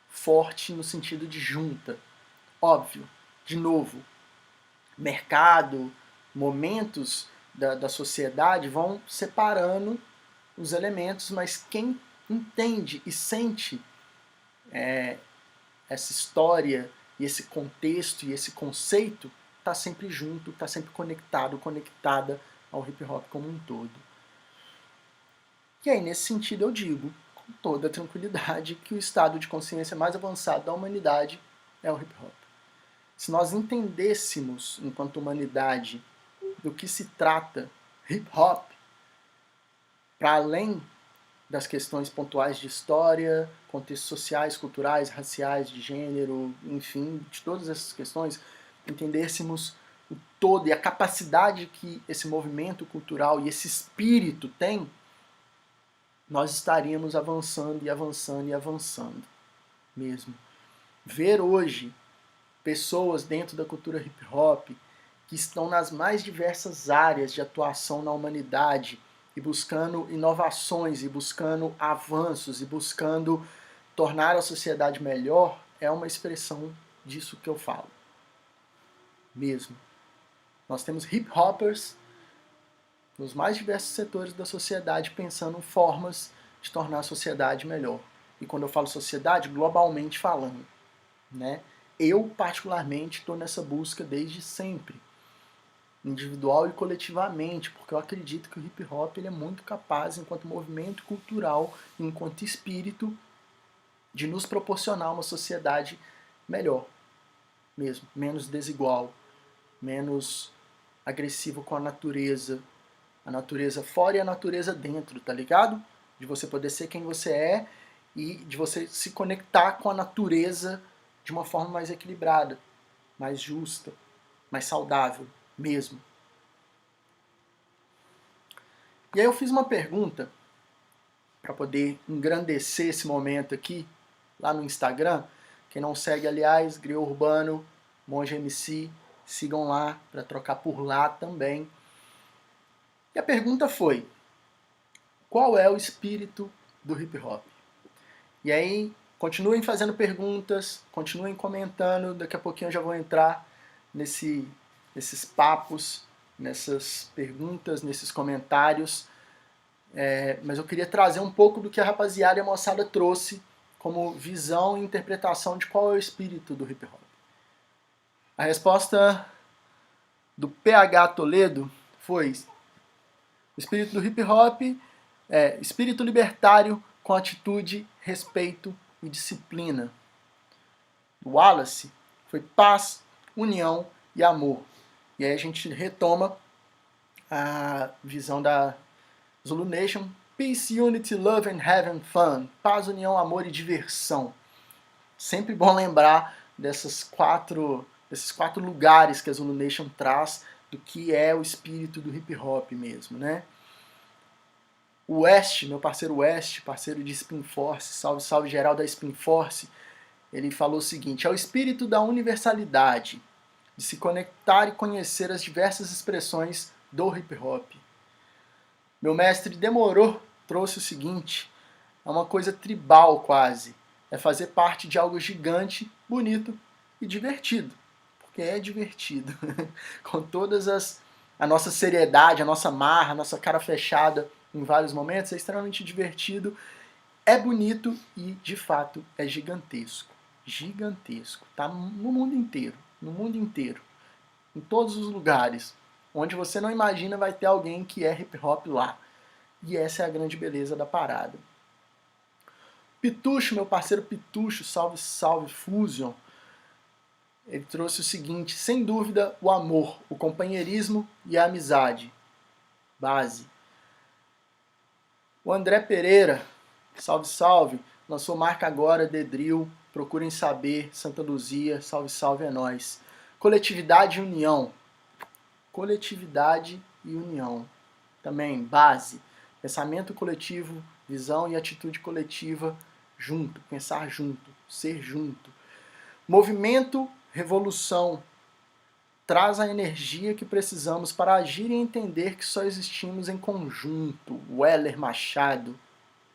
forte no sentido de junta. Óbvio, de novo, mercado, momentos da sociedade vão separando os elementos, mas quem entende e sente essa história e esse contexto e esse conceito está sempre junto, está sempre conectado, conectada ao hip hop como um todo. E aí, nesse sentido, eu digo, com toda tranquilidade, que o estado de consciência mais avançado da humanidade é o hip hop. Se nós entendêssemos, enquanto humanidade, do que se trata hip hop, para além das questões pontuais de história, contextos sociais, culturais, raciais, de gênero, enfim, de todas essas questões, entendêssemos o todo e a capacidade que esse movimento cultural e esse espírito tem, nós estaríamos avançando e avançando e avançando mesmo. Ver hoje pessoas dentro da cultura hip hop que estão nas mais diversas áreas de atuação na humanidade e buscando inovações, e buscando avanços, e buscando tornar a sociedade melhor, é uma expressão disso que eu falo. Mesmo. Nós temos hip hoppers nos mais diversos setores da sociedade pensando em formas de tornar a sociedade melhor. E quando eu falo sociedade, globalmente falando, né? Eu, particularmente, estou nessa busca desde sempre, individual e coletivamente, porque eu acredito que o hip hop ele é muito capaz, enquanto movimento cultural, enquanto espírito, de nos proporcionar uma sociedade melhor, mesmo, menos desigual, menos agressivo com a natureza fora e a natureza dentro, tá ligado? De você poder ser quem você é e de você se conectar com a natureza de uma forma mais equilibrada, mais justa, mais saudável mesmo. E aí eu fiz uma pergunta para poder engrandecer esse momento aqui, lá no Instagram. Quem não segue, aliás, Griot Urbano, Monge MC, sigam lá para trocar por lá também. E a pergunta foi: qual é o espírito do hip hop? E aí, continuem fazendo perguntas, continuem comentando, daqui a pouquinho eu já vou entrar nesses papos, nessas perguntas, nesses comentários. Mas eu queria trazer um pouco do que a rapaziada e a moçada trouxe como visão e interpretação de qual é o espírito do hip hop. A resposta do PH Toledo foi: o espírito do hip hop é espírito libertário com atitude, respeito e disciplina. O Wallace foi paz, união e amor. E aí a gente retoma a visão da Zulu Nation: Peace, Unity, Love and Having Fun. Paz, união, amor e diversão. Sempre bom lembrar desses quatro lugares que a Zulu Nation traz do que é o espírito do hip hop mesmo, né? O West, meu parceiro West, parceiro de Spin Force, salve, salve geral da Spin Force, ele falou o seguinte: é o espírito da universalidade, de se conectar e conhecer as diversas expressões do hip hop. Meu mestre Demorou trouxe o seguinte: é uma coisa tribal quase, é fazer parte de algo gigante, bonito e divertido, porque é divertido, com todas a nossa seriedade, a nossa marra, a nossa cara fechada em vários momentos, é extremamente divertido, é bonito e, de fato, é gigantesco. Gigantesco. Tá no mundo inteiro. No mundo inteiro. Em todos os lugares. Onde você não imagina vai ter alguém que é hip hop lá. E essa é a grande beleza da parada. Pitucho, meu parceiro Pitucho, salve, salve, Fusion. Ele trouxe o seguinte: sem dúvida, o amor, o companheirismo e a amizade. Base. O André Pereira, salve, salve, lançou marca agora, The Drill, procurem saber, Santa Luzia, salve, salve, é nóis. Coletividade e união. Coletividade e união. Também, base, pensamento coletivo, visão e atitude coletiva, junto, pensar junto, ser junto. Movimento, revolução, traz a energia que precisamos para agir e entender que só existimos em conjunto. Weller Machado.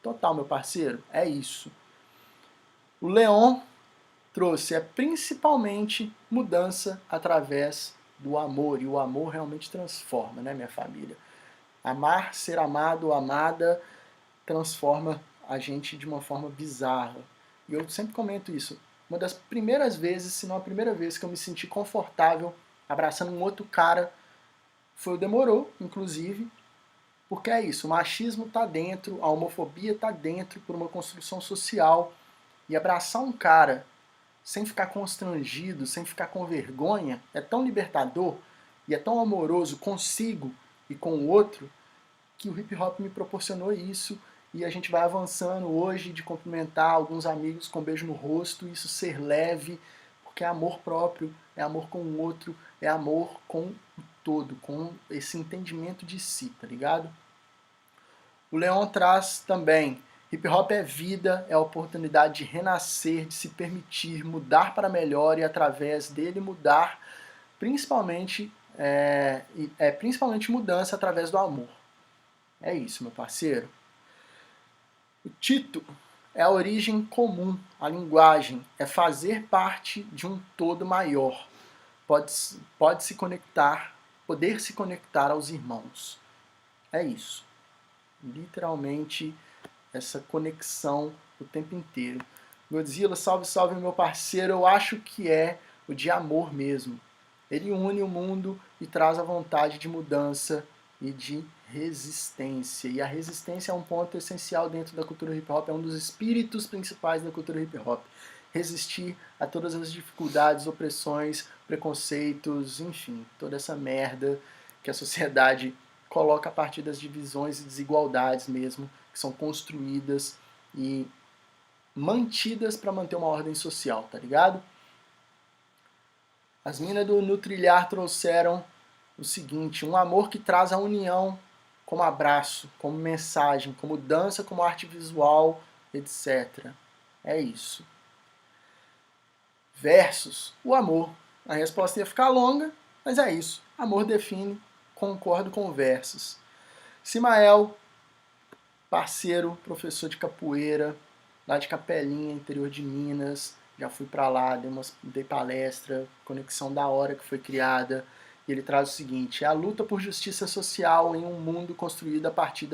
Total, meu parceiro, é isso. O Leon trouxe principalmente mudança através do amor. E o amor realmente transforma, né, minha família? Amar, ser amado, amada, transforma a gente de uma forma bizarra. E eu sempre comento isso. uma das primeiras vezes, se não a primeira vez, que eu me senti confortável abraçando um outro cara foi o Demorou, inclusive, porque é isso, o machismo tá dentro, a homofobia tá dentro por uma construção social, e abraçar um cara sem ficar constrangido, sem ficar com vergonha, é tão libertador e é tão amoroso consigo e com o outro, que o hip hop me proporcionou isso, e a gente vai avançando hoje de cumprimentar alguns amigos com um beijo no rosto, isso ser leve, porque é amor próprio, é amor com o outro, é amor com o todo, com esse entendimento de si, tá ligado? O Leon traz também, hip hop é vida, é a oportunidade de renascer, de se permitir, mudar para melhor e através dele mudar, principalmente mudança através do amor. É isso, meu parceiro. O Tito é a origem comum, a linguagem, é fazer parte de um todo maior. Poder se conectar aos irmãos. É isso. Literalmente, essa conexão o tempo inteiro. Godzilla, salve, salve, meu parceiro. Eu acho que é o de amor mesmo. Ele une o mundo e traz a vontade de mudança e de resistência. E a resistência é um ponto essencial dentro da cultura hip hop, é um dos espíritos principais da cultura hip hop. Resistir a todas as dificuldades, opressões, preconceitos, enfim, toda essa merda que a sociedade coloca a partir das divisões e desigualdades mesmo, que são construídas e mantidas para manter uma ordem social, tá ligado? As minas do Nutrilhar trouxeram o seguinte, um amor que traz a união como abraço, como mensagem, como dança, como arte visual, etc. É isso. Versus o amor. A resposta ia ficar longa, mas é isso. Amor define, concordo com versus. Simael, parceiro, professor de capoeira, lá de Capelinha, interior de Minas. Já fui pra lá, dei palestra, conexão da hora que foi criada. E ele traz o seguinte, é a luta por justiça social em um mundo construído a partir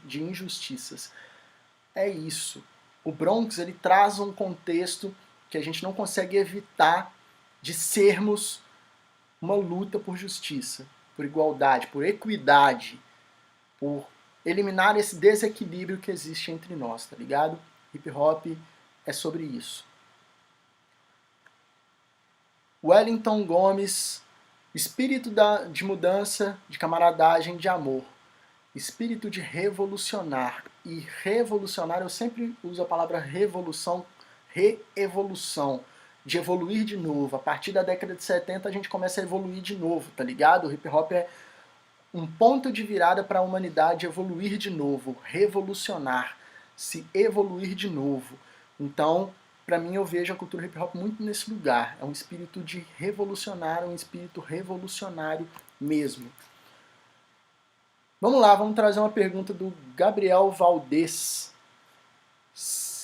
de injustiças. É isso. O Bronx, ele traz um contexto que a gente não consegue evitar de sermos uma luta por justiça, por igualdade, por equidade, por eliminar esse desequilíbrio que existe entre nós, tá ligado? Hip hop é sobre isso. Wellington Gomes, espírito de mudança, de camaradagem, de amor. Espírito de revolucionar. E revolucionar, eu sempre uso a palavra revolução, reevolução. De evoluir de novo. A partir da década de 70 a gente começa a evoluir de novo, tá ligado? O hip hop é um ponto de virada para a humanidade evoluir de novo, revolucionar, se evoluir de novo. Então, para mim, eu vejo a cultura hip hop muito nesse lugar. É um espírito de revolucionar, um espírito revolucionário mesmo. Vamos lá, vamos trazer uma pergunta do Gabriel Valdez.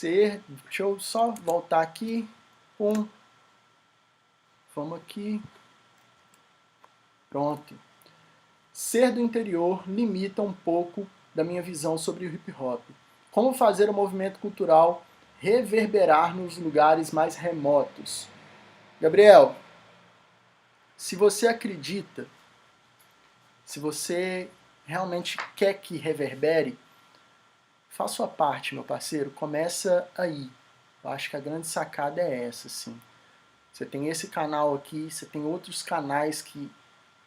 Deixa eu só voltar aqui. Vamos aqui. Pronto. Ser do interior limita um pouco da minha visão sobre o hip hop. Como fazer o movimento cultural reverberar nos lugares mais remotos? Gabriel, se você acredita, se você realmente quer que reverbere, faça sua parte, meu parceiro, começa aí. Eu acho que a grande sacada é essa, sim. Você tem esse canal aqui, você tem outros canais que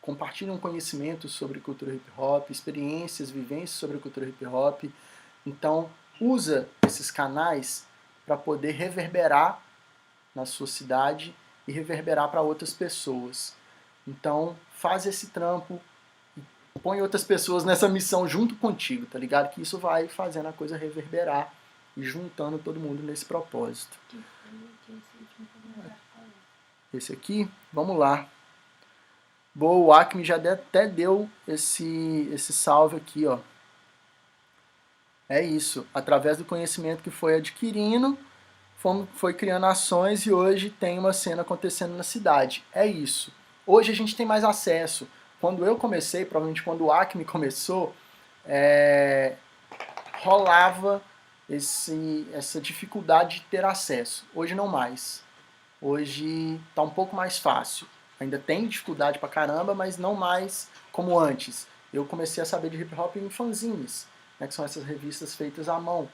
compartilham conhecimento sobre cultura hip hop, experiências, vivências sobre cultura hip hop. Então, usa esses canais para poder reverberar na sua cidade e reverberar para outras pessoas. Então, faz esse trampo e põe outras pessoas nessa missão junto contigo, tá ligado? Que isso vai fazendo a coisa reverberar e juntando todo mundo nesse propósito. Esse aqui, vamos lá. Boa, o Acme já até deu esse salve aqui, ó. É isso. Através do conhecimento que foi adquirindo, foi criando ações e hoje tem uma cena acontecendo na cidade. É isso. Hoje a gente tem mais acesso. Quando eu comecei, provavelmente quando o Acme começou, rolava essa dificuldade de ter acesso. Hoje não mais. hoje está um pouco mais fácil. Ainda tem dificuldade pra caramba, mas não mais como antes. Eu comecei a saber de hip hop em fanzines, né, que são essas revistas feitas à mão,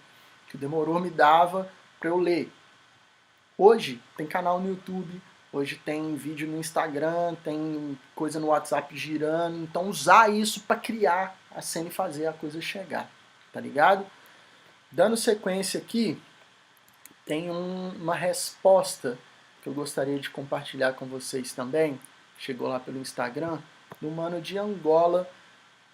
que o Demorou me dava para eu ler. Hoje tem canal no YouTube, hoje tem vídeo no Instagram, tem coisa no WhatsApp girando, então usar isso para criar a cena e fazer a coisa chegar, tá ligado? Dando sequência aqui, tem uma resposta que eu gostaria de compartilhar com vocês também, chegou lá pelo Instagram, do mano de Angola,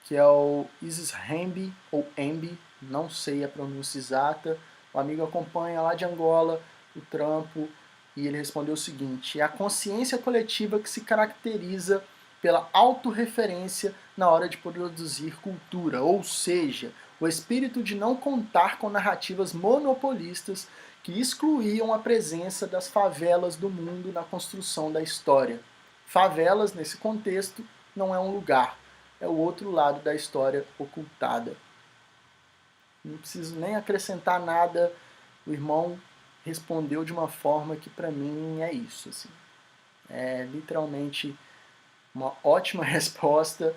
que é o Isis Hembi, ou Embi, não sei a pronúncia exata. O amigo acompanha lá de Angola o trampo e ele respondeu o seguinte: é a consciência coletiva que se caracteriza pela autorreferência na hora de produzir cultura, ou seja, o espírito de não contar com narrativas monopolistas que excluíam a presença das favelas do mundo na construção da história. Favelas, nesse contexto, não é um lugar, é o outro lado da história ocultada. Não preciso nem acrescentar nada, o irmão respondeu de uma forma que para mim é isso. Assim. É literalmente uma ótima resposta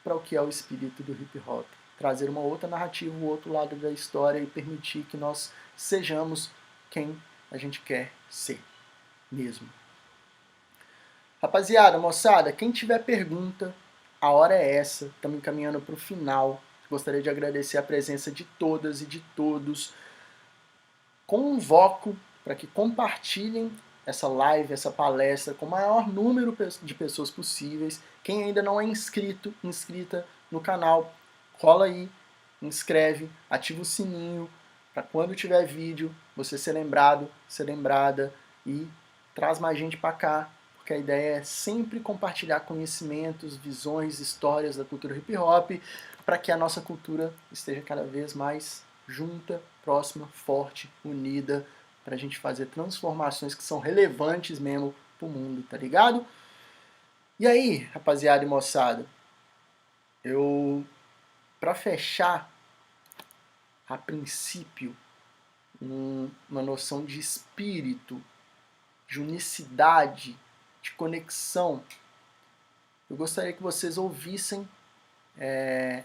para o que é o espírito do hip hop. Trazer uma outra narrativa, o outro lado da história e permitir que nós sejamos quem a gente quer ser mesmo. Rapaziada, moçada, quem tiver pergunta, a hora é essa, estamos encaminhando para o final. Gostaria de agradecer a presença de todas e de todos. Convoco para que compartilhem essa live, essa palestra com o maior número de pessoas possíveis. Quem ainda não é inscrito, inscrita no canal, cola aí, inscreve, ativa o sininho para quando tiver vídeo você ser lembrado, ser lembrada e traz mais gente para cá, porque a ideia é sempre compartilhar conhecimentos, visões, histórias da cultura hip hop para que a nossa cultura esteja cada vez mais junta, próxima, forte, unida, para a gente fazer transformações que são relevantes mesmo pro mundo, tá ligado? E aí, rapaziada e moçada, para fechar, a princípio, uma noção de espírito, de unicidade, de conexão, eu gostaria que vocês ouvissem e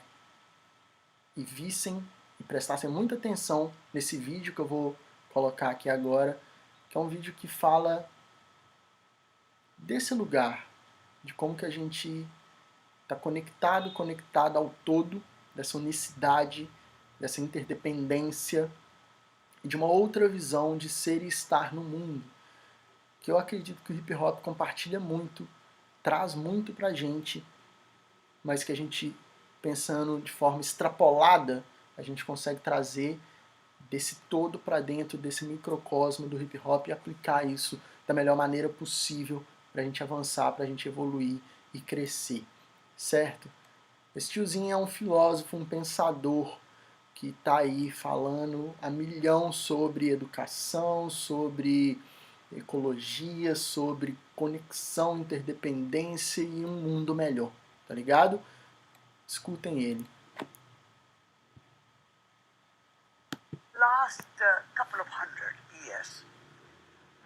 vissem e prestassem muita atenção nesse vídeo que eu vou colocar aqui agora, que é um vídeo que fala desse lugar, de como que a gente está conectado ao todo, dessa unicidade, dessa interdependência, e de uma outra visão de ser e estar no mundo, que eu acredito que o hip hop compartilha muito, traz muito pra gente, mas que a gente, pensando de forma extrapolada, a gente consegue trazer desse todo para dentro desse microcosmo do hip hop e aplicar isso da melhor maneira possível para a gente avançar, para a gente evoluir e crescer, certo? Esse tiozinho é um filósofo, um pensador que está aí falando a milhão sobre educação, sobre ecologia, sobre conexão, interdependência e um mundo melhor, tá ligado? Escutem ele. Last couple of 100 years,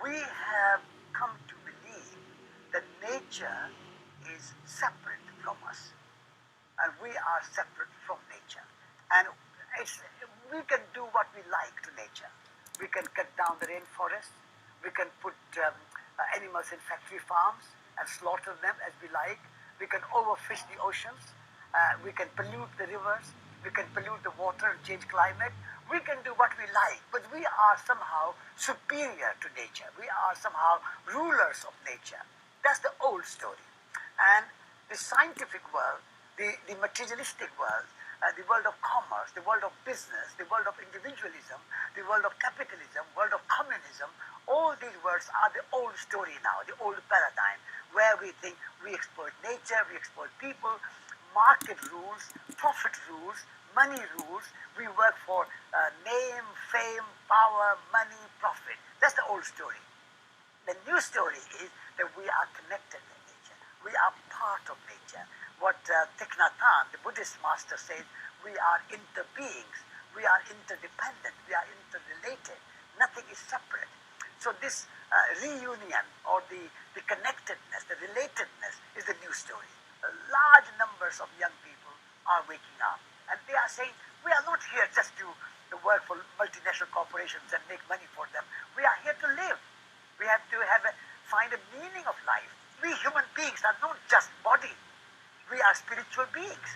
we have come to believe that nature is separate from us, and we are separate from nature. And we can do what we like to nature. We can cut down the rainforest. We can put animals in factory farms and slaughter them as we like. We can overfish the oceans. We can pollute the rivers. We can pollute the water and change climate. We can do what we like, but we are somehow superior to nature. We are somehow rulers of nature. That's the old story. And the scientific world, the materialistic world, the world of commerce, the world of business, the world of individualism, the world of capitalism, world of communism, all these words are the old story now, the old paradigm, where we think we exploit nature, we exploit people, market rules, profit rules, money rules. We work for name, fame, power, money, profit. That's the old story. The new story is that we are connected with nature. We are part of nature. What Thich Nhat Hanh, the Buddhist master, says, we are interbeings. We are interdependent. We are interrelated. Nothing is separate. So this reunion or the connectedness, the relatedness is the new story. Large numbers of young people are waking up and they are saying, we are not here just to work for multinational corporations and make money for them. We are here to live. We have to find a meaning of life. We human beings are not just body. We are spiritual beings.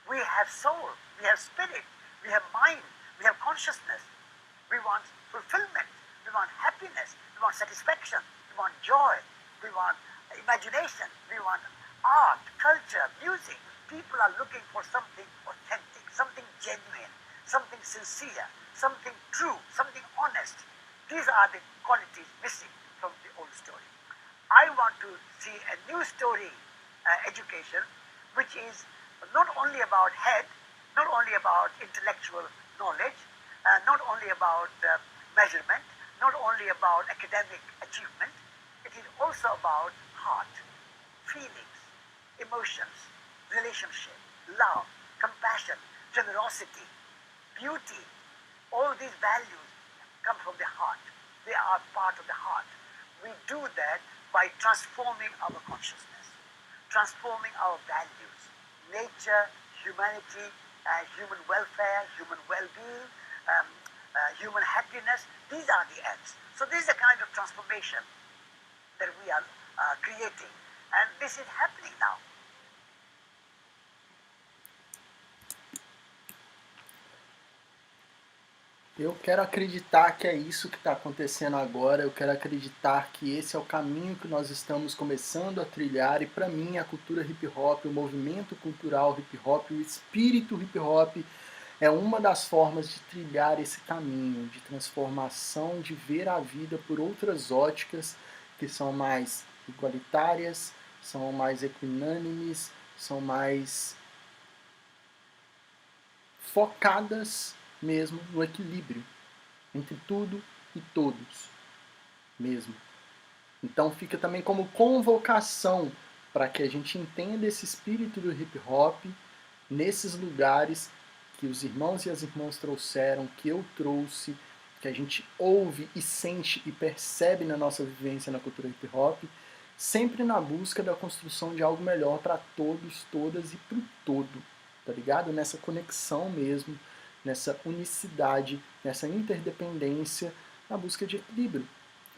We have soul, we have spirit, we have mind, we have consciousness. We want fulfillment, we want happiness, we want satisfaction, we want joy, we want imagination, we want art, culture, music. People are looking for something authentic, something genuine, something sincere, something true, something honest. These are the qualities missing from the old story. I want to see a new story education, which is not only about head, not only about intellectual knowledge, not only about measurement, not only about academic achievement, it is also about heart, feelings, emotions, relationship, love, compassion, generosity, beauty. All these values come from the heart. They are part of the heart. We do that by transforming our consciousness, transforming our values, nature, humanity, human welfare, human well-being, human happiness. These are the ends. So this is a kind of transformation that we are creating, and this is happening now. Eu quero acreditar que é isso que está acontecendo agora, eu quero acreditar que esse é o caminho que nós estamos começando a trilhar, e para mim a cultura hip hop, o movimento cultural hip hop, o espírito hip hop é uma das formas de trilhar esse caminho, de transformação, de ver a vida por outras óticas que são mais igualitárias, são mais equinânimes, são mais focadas mesmo no equilíbrio entre tudo e todos mesmo. Então fica também como convocação para que a gente entenda esse espírito do hip hop nesses lugares que os irmãos e as irmãs trouxeram, que eu trouxe, que a gente ouve e sente e percebe na nossa vivência na cultura hip hop, sempre na busca da construção de algo melhor para todos, todas e pro todo, tá ligado? Nessa conexão mesmo, nessa unicidade, nessa interdependência, na busca de equilíbrio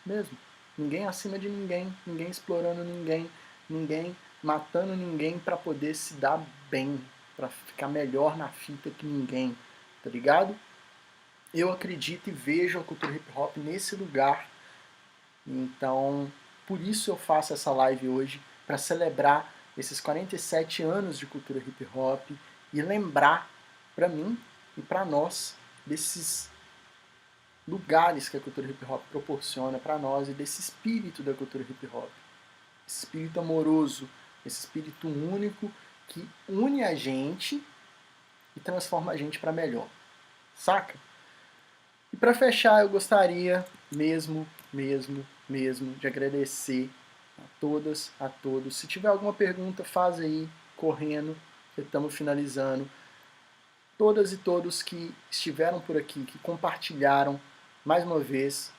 mesmo. Ninguém acima de ninguém, ninguém explorando ninguém, ninguém matando ninguém para poder se dar bem, para ficar melhor na fita que ninguém, tá ligado? Eu acredito e vejo a cultura hip hop nesse lugar, então por isso eu faço essa live hoje, para celebrar esses 47 anos de cultura hip hop e lembrar para mim e para nós desses lugares que a cultura hip hop proporciona para nós e desse espírito da cultura hip hop. Esse espírito amoroso, esse espírito único que une a gente e transforma a gente para melhor. Saca? E para fechar, eu gostaria mesmo de agradecer a todas, a todos. Se tiver alguma pergunta, faz aí, correndo, que estamos finalizando. Todas e todos que estiveram por aqui, que compartilharam, mais uma vez,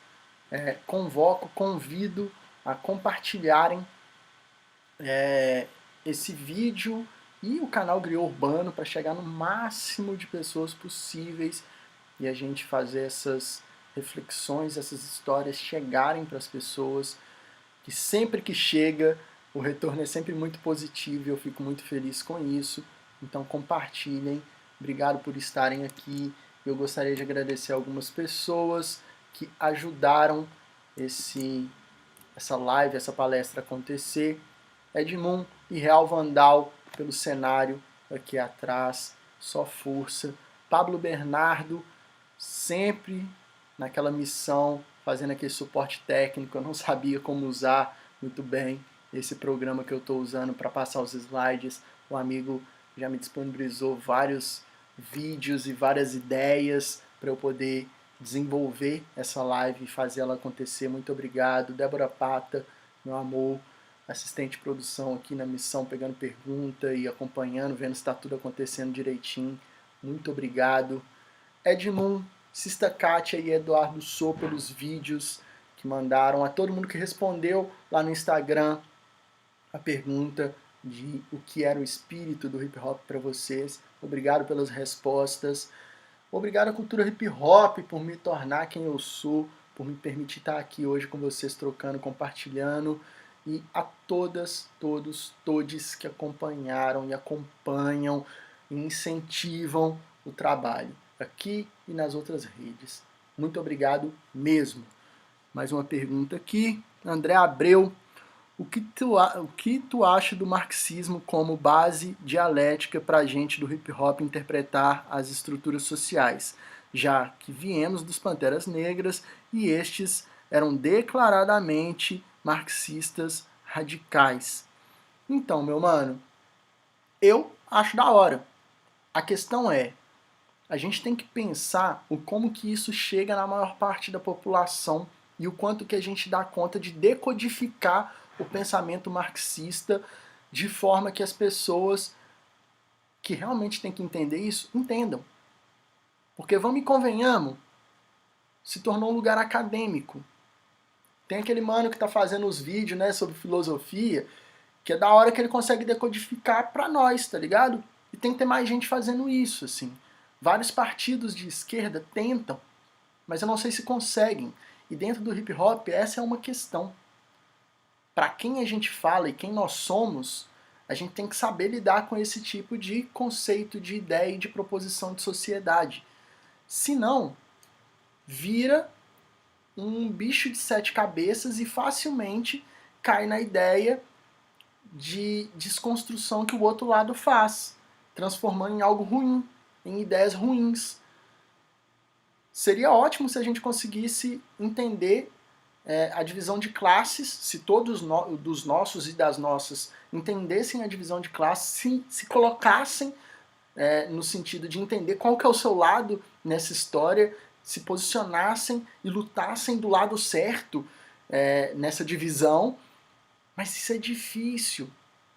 convido a compartilharem esse vídeo e o canal Griot Urbano para chegar no máximo de pessoas possíveis e a gente fazer essas reflexões, essas histórias chegarem para as pessoas, que sempre que chega, o retorno é sempre muito positivo e eu fico muito feliz com isso. Então compartilhem. Obrigado por estarem aqui. Eu gostaria de agradecer algumas pessoas que ajudaram essa live, essa palestra acontecer. Edmund e Real Vandal pelo cenário aqui atrás, só força. Pablo Bernardo, sempre naquela missão, fazendo aquele suporte técnico. Eu não sabia como usar muito bem esse programa que eu estou usando para passar os slides. O amigo já me disponibilizou vários vídeos e várias ideias para eu poder desenvolver essa live e fazer ela acontecer. Muito obrigado. Débora Pata, meu amor, assistente de produção aqui na missão, pegando pergunta e acompanhando, vendo se está tudo acontecendo direitinho. Muito obrigado. Edmund, Sista Kátia e Eduardo Sou pelos vídeos que mandaram, a todo mundo que respondeu lá no Instagram a pergunta de o que era o espírito do hip hop para vocês. Obrigado pelas respostas. Obrigado à cultura hip hop por me tornar quem eu sou, por me permitir estar aqui hoje com vocês, trocando, compartilhando. E a todas, todos, todes que acompanharam e acompanham e incentivam o trabalho aqui e nas outras redes. Muito obrigado mesmo. Mais uma pergunta aqui. André Abreu. O que tu acha do marxismo como base dialética para a gente do hip hop interpretar as estruturas sociais, já que viemos dos Panteras Negras e estes eram declaradamente marxistas radicais? Então, meu mano, eu acho da hora. A questão é, a gente tem que pensar o como que isso chega na maior parte da população e o quanto que a gente dá conta de decodificar o pensamento marxista de forma que as pessoas que realmente têm que entender isso, entendam. Porque, vamos e convenhamos, se tornou um lugar acadêmico. Tem aquele mano que tá fazendo os vídeos, né, sobre filosofia, que é da hora que ele consegue decodificar pra nós, tá ligado? E tem que ter mais gente fazendo isso, assim. Vários partidos de esquerda tentam, mas eu não sei se conseguem. E dentro do hip hop, essa é uma questão. Para quem a gente fala e quem nós somos, a gente tem que saber lidar com esse tipo de conceito, de ideia e de proposição de sociedade. Senão, vira um bicho de 7 cabeças e facilmente cai na ideia de desconstrução que o outro lado faz, transformando em algo ruim, em ideias ruins. Seria ótimo se a gente conseguisse entender a divisão de classes, se todos dos nossos e das nossas entendessem a divisão de classes, se colocassem no sentido de entender qual que é o seu lado nessa história, se posicionassem e lutassem do lado certo nessa divisão. Mas isso é difícil,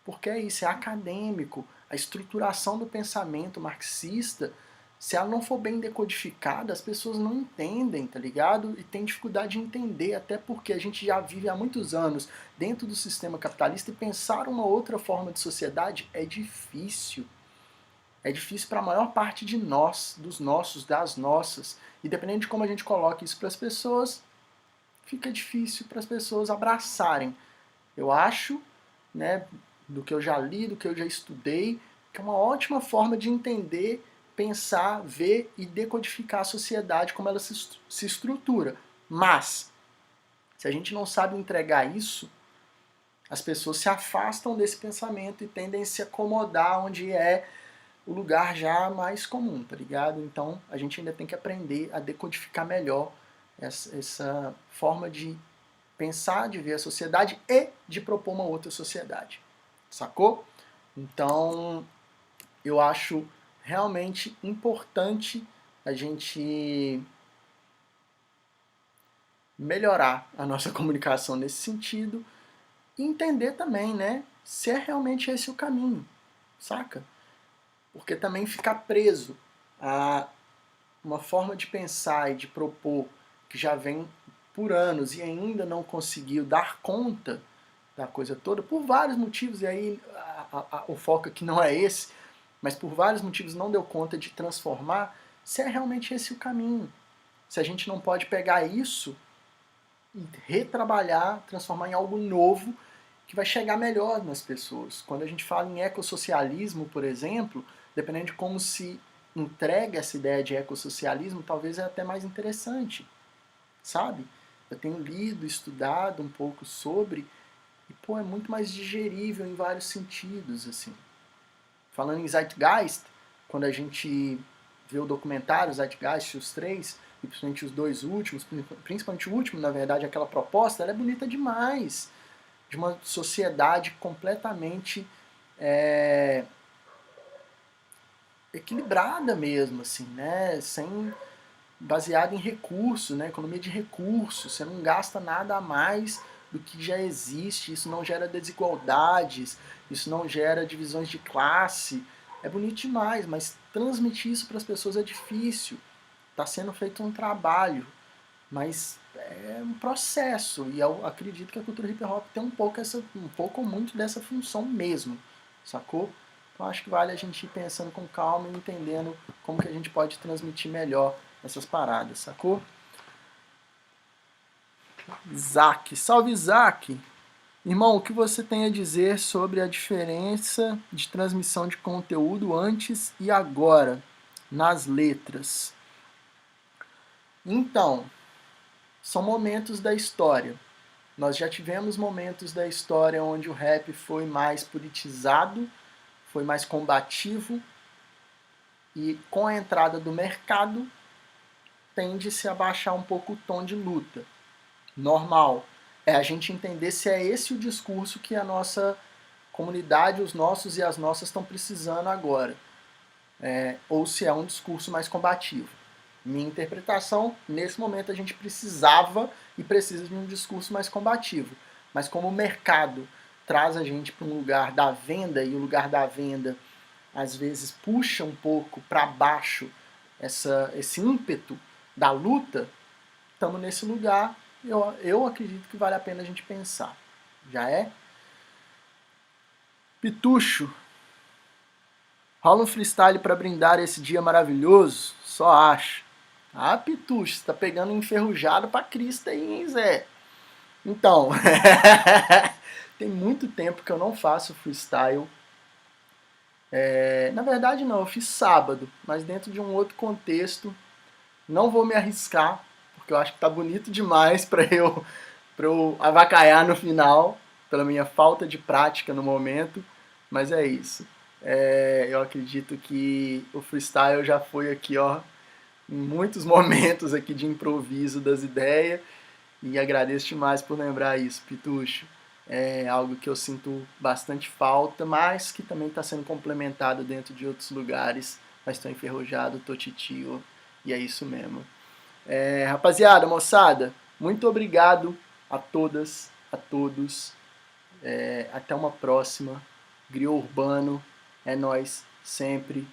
porque é isso, é acadêmico. A estruturação do pensamento marxista, se ela não for bem decodificada, as pessoas não entendem, tá ligado? E tem dificuldade de entender, até porque a gente já vive há muitos anos dentro do sistema capitalista e pensar uma outra forma de sociedade é difícil. É difícil para a maior parte de nós, dos nossos, das nossas. E dependendo de como a gente coloca isso para as pessoas, fica difícil para as pessoas abraçarem. Eu acho, né, do que eu já li, do que eu já estudei, que é uma ótima forma de entender, pensar, ver e decodificar a sociedade, como ela se estrutura. Mas, se a gente não sabe entregar isso, as pessoas se afastam desse pensamento e tendem a se acomodar onde é o lugar já mais comum, tá ligado? Então, a gente ainda tem que aprender a decodificar melhor essa forma de pensar, de ver a sociedade e de propor uma outra sociedade. Sacou? Então, eu acho realmente importante a gente melhorar a nossa comunicação nesse sentido e entender também, né, se é realmente esse o caminho, saca? Porque também ficar preso a uma forma de pensar e de propor que já vem por anos e ainda não conseguiu dar conta da coisa toda, por vários motivos, e aí o foco aqui não é esse, mas por vários motivos não deu conta de transformar, se é realmente esse o caminho. Se a gente não pode pegar isso e retrabalhar, transformar em algo novo que vai chegar melhor nas pessoas. Quando a gente fala em ecossocialismo, por exemplo, dependendo de como se entrega essa ideia de ecossocialismo, talvez é até mais interessante, sabe? Eu tenho lido, estudado um pouco sobre, e pô, é muito mais digerível em vários sentidos, assim. Falando em Zeitgeist, quando a gente vê o documentário Zeitgeist, os 3, e principalmente os 2 últimos, principalmente o último, na verdade, aquela proposta, ela é bonita demais. De uma sociedade completamente equilibrada mesmo, assim, né? Baseada em recursos, né? Economia de recursos. Você não gasta nada a mais do que já existe. Isso não gera desigualdades. Isso não gera divisões de classe. É bonito demais, mas transmitir isso para as pessoas é difícil. Está sendo feito um trabalho mas é um processo, e eu acredito que a cultura hip hop tem um pouco ou muito dessa função mesmo, sacou? Então acho que vale a gente ir pensando com calma e entendendo como que a gente pode transmitir melhor essas paradas, sacou? Isaac, salve Isaac! Irmão, o que você tem a dizer sobre a diferença de transmissão de conteúdo antes e agora, nas letras? Então, são momentos da história. Nós já tivemos momentos da história onde o rap foi mais politizado, foi mais combativo, e com a entrada do mercado, tende-se a baixar um pouco o tom de luta. Normal. É a gente entender se é esse o discurso que a nossa comunidade, os nossos e as nossas estão precisando agora. Ou se é um discurso mais combativo. Minha interpretação, nesse momento a gente precisava e precisa de um discurso mais combativo. Mas como o mercado traz a gente para um lugar da venda, e o lugar da venda às vezes puxa um pouco para baixo esse ímpeto da luta, estamos nesse lugar, eu acredito que vale a pena a gente pensar. Já é? Pitucho, rola um freestyle para brindar esse dia maravilhoso? Só acho. Ah, Pitucho, você tá pegando enferrujado pra Cristo aí, hein, Zé? Então, tem muito tempo que eu não faço freestyle. Na verdade não, eu fiz sábado, mas dentro de um outro contexto. Não vou me arriscar, porque eu acho que tá bonito demais pra eu avacaiar no final, pela minha falta de prática no momento, mas é isso. Eu acredito que o freestyle já foi aqui, ó, em muitos momentos aqui de improviso das ideias, e agradeço demais por lembrar isso, Pitucho. É algo que eu sinto bastante falta, mas que também está sendo complementado dentro de outros lugares, mas estou enferrujado, tô titio, e é isso mesmo. Rapaziada, moçada, muito obrigado a todas, a todos. Até uma próxima. Griot Urbano, é nóis, sempre.